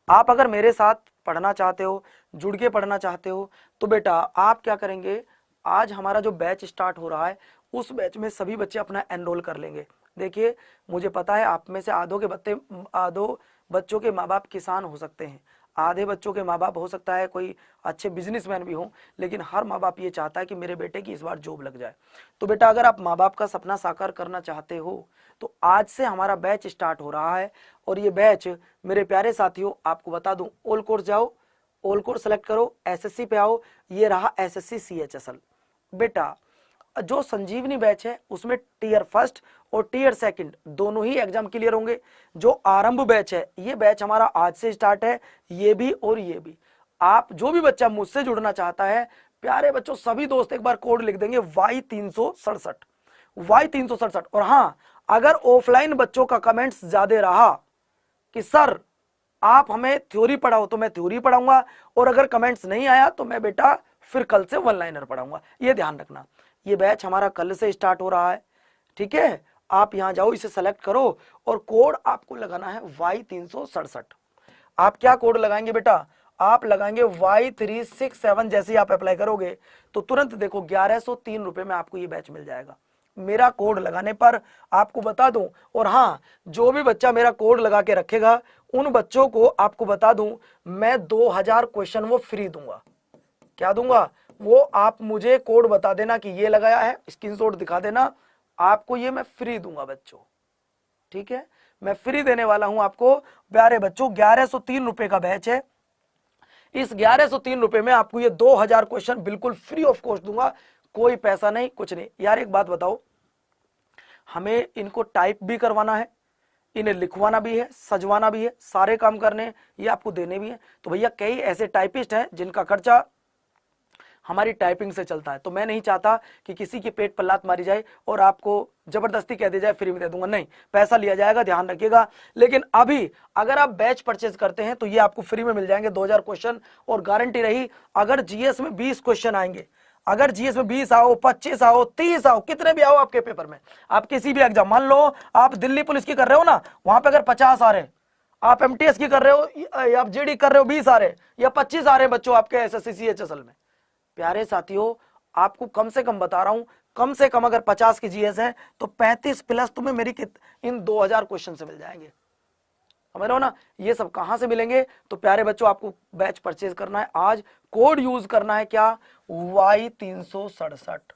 आप अगर मेरे साथ पढ़ना चाहते हो, जुड़ के पढ़ना चाहते हो, तो बेटा आप क्या करेंगे, आज हमारा जो बैच स्टार्ट हो रहा है उस बैच में सभी बच्चे अपना एनरोल कर लेंगे। देखिए मुझे पता है आप में से आधो बच्चों के माँ बाप किसान हो सकते हैं, आधे बच्चों के माँ बाप हो सकता है कोई अच्छे बिजनेसमैन भी हो, लेकिन हर माँ बाप ये चाहता है कि मेरे बेटे की इस बार जॉब लग जाए। तो बेटा अगर आप माँ बाप का सपना साकार करना चाहते हो तो आज से हमारा बैच स्टार्ट हो रहा है। और ये बैच मेरे प्यारे साथियों आपको बता दूं, ऑल कोर्स जाओ, ऑल कोर्स सेलेक्ट करो, एसएससी पे आओ, ये रहा एसएससी सीएचएसएल। बेटा जो संजीवनी बैच है उसमें टीयर फर्स्ट और टीयर सेकंड दोनों ही एग्जाम क्लियर होंगे। जो आरंभ बैच है ये बैच हमारा आज से स्टार्ट है, ये भी और ये भी। आप जो भी बच्चा मुझसे जुड़ना चाहता है प्यारे बच्चों, सभी दोस्त एक बार कोड लिख देंगे Y367, Y367। और हाँ, अगर ऑफलाइन बच्चों का कमेंट्स ज्यादा रहा कि सर आप हमें थ्योरी पढ़ाओ तो मैं थ्योरी पढ़ाऊंगा, और अगर कमेंट्स नहीं आया तो मैं बेटा फिर कल से वन लाइनर पढ़ाऊंगा। ये ध्यान रखना, ये बैच हमारा कल से स्टार्ट हो रहा है, ठीक है। आप यहां जाओ, इसे सेलेक्ट करो, और कोड आपको लगाना है Y367। आप क्या कोड लगाएंगे बेटा, आप लगाएंगे Y367। जैसे ही आप अप्लाई करोगे तो तुरंत देखो 1103 रुपए में आपको ये बैच मिल जाएगा मेरा कोड लगाने पर, आपको बता दूं। और हाँ, जो भी बच्चा मेरा कोड लगा के रखेगा उन बच्चों को आपको बता दूं मैं 2000 क्वेश्चन वो फ्री दूंगा। क्या दूंगा, वो आप मुझे कोड बता देना कि ये लगाया है, स्क्रीनशॉट दिखा देना, आपको ये मैं फ्री दूंगा बच्चों, ठीक है। मैं फ्री देने वाला हूं आपको प्यारे बच्चों। 1103 रुपए का बैच है, इस 1103 रुपए में आपको ये 2000 क्वेश्चन बिल्कुल फ्री ऑफ कॉस्ट दूंगा, कोई पैसा नहीं, कुछ नहीं। यार एक बात बताओ, हमें इनको टाइप भी करवाना है, इन्हें लिखवाना भी है, सजवाना भी है, सारे काम करने हैं, ये आपको देने भी है। तो भैया कई ऐसे टाइपिस्ट हैं जिनका खर्चा हमारी टाइपिंग से चलता है, तो मैं नहीं चाहता कि किसी के पेट पर लात मारी जाए और आपको जबरदस्ती कह दी जाए फ्री में दे दूंगा, नहीं, पैसा लिया जाएगा, ध्यान रखिएगा। लेकिन अभी अगर आप बैच परचेज करते हैं तो ये आपको फ्री में मिल जाएंगे 2000 क्वेश्चन, और गारंटी रही अगर जीएस में 20 क्वेश्चन आएंगे, अगर जीएस में 20 आओ, 25 आओ, 30 आओ, कितने भी आओ आपके पेपर में, आप किसी भी एग्जाम, मान लो आप दिल्ली पुलिस की कर रहे हो ना, वहां पे अगर 50 आ रहे, आप एमटीएस की कर रहे हो या आप जेडी कर रहे हो 20 आ रहे या 25 आ रहे बच्चों आपके एसएससी सीएचएसएल में, प्यारे साथियों आपको कम से कम बता रहा हूं, कम से कम अगर 50 की जीएस है तो 35 प्लस तुम्हें मेरी इन 2000 क्वेश्चन से मिल जाएंगे, समझ रहे हो ना। ये सब कहां से मिलेंगे, तो प्यारे बच्चों आपको बैच परचेज करना है, आज कोड यूज करना है क्या, Y367,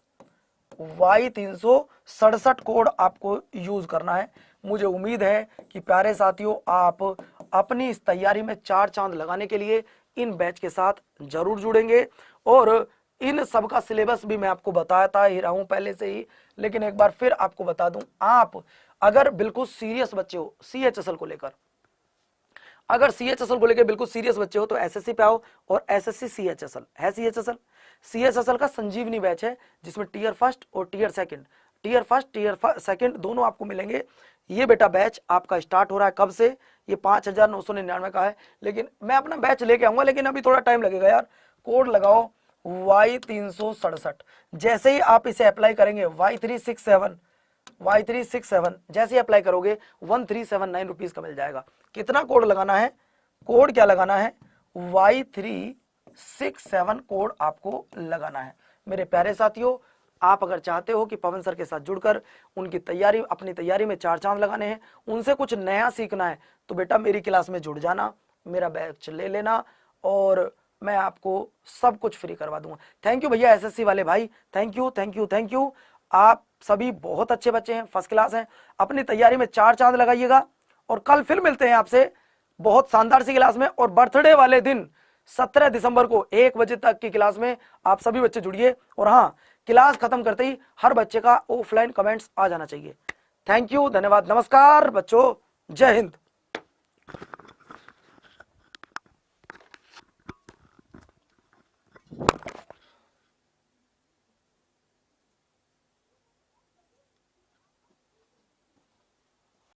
Y367 कोड आपको यूज करना है। मुझे उम्मीद है कि प्यारे साथियों आप अपनी इस तैयारी में 4 चांद लगाने के लिए इन बैच के साथ जरूर जुड़ेंगे। और इन सब का सिलेबस भी मैं आपको बताता ही रहा हूं पहले से ही, लेकिन एक बार फिर आपको बता दूं, आप अगर बिल्कुल सीरियस बच्चे हो CHSL को लेकर, अगर CHSL को लेकर बिल्कुल सीरियस बच्चे हो तो SSC पे आओ और SSC CHSL है। CHSL का संजीवनी बैच है जिसमें टीयर फर्स्ट और टीयर सेकंड दोनों आपको मिलेंगे। ये बेटा बैच आपका स्टार्ट हो रहा है कब से, ये 5,999 का है, लेकिन मैं अपना बैच लेके आऊंगा, लेकिन अभी थोड़ा टाइम लगेगा यार। कोड लगाओ Y367, जैसे ही आप इसे अप्लाई करेंगे Y367 जैसे ही अप्लाई करोगे 1379 रुपीज का मिल जाएगा। कितना कोड लगाना है, कोड क्या लगाना है, Y367 कोड आपको लगाना है। मेरे प्यारे साथियों, आप अगर चाहते हो कि पवन सर के साथ जुड़कर उनकी तैयारी, अपनी तैयारी में 4 चांद लगाने हैं, उनसे कुछ नया सीखना है, तो बेटा मेरी क्लास में जुड़ जाना, मेरा बैच ले लेना और मैं आपको सब कुछ फ्री करवा दूंगा। थैंक यू भैया SSC वाले भाई, थैंक यू। आप सभी बहुत अच्छे बच्चे हैं, फर्स्ट क्लास हैं। अपनी तैयारी में 4 चांद लगाइएगा और कल फिर मिलते हैं आपसे बहुत शानदार सी क्लास में। और बर्थडे वाले दिन 17 दिसंबर को 1 बजे तक की क्लास में आप सभी बच्चे जुड़िए। और हाँ, क्लास खत्म करते ही हर बच्चे का ऑफलाइन कमेंट्स आ जाना चाहिए। थैंक यू, धन्यवाद, नमस्कार बच्चों, जय हिंद।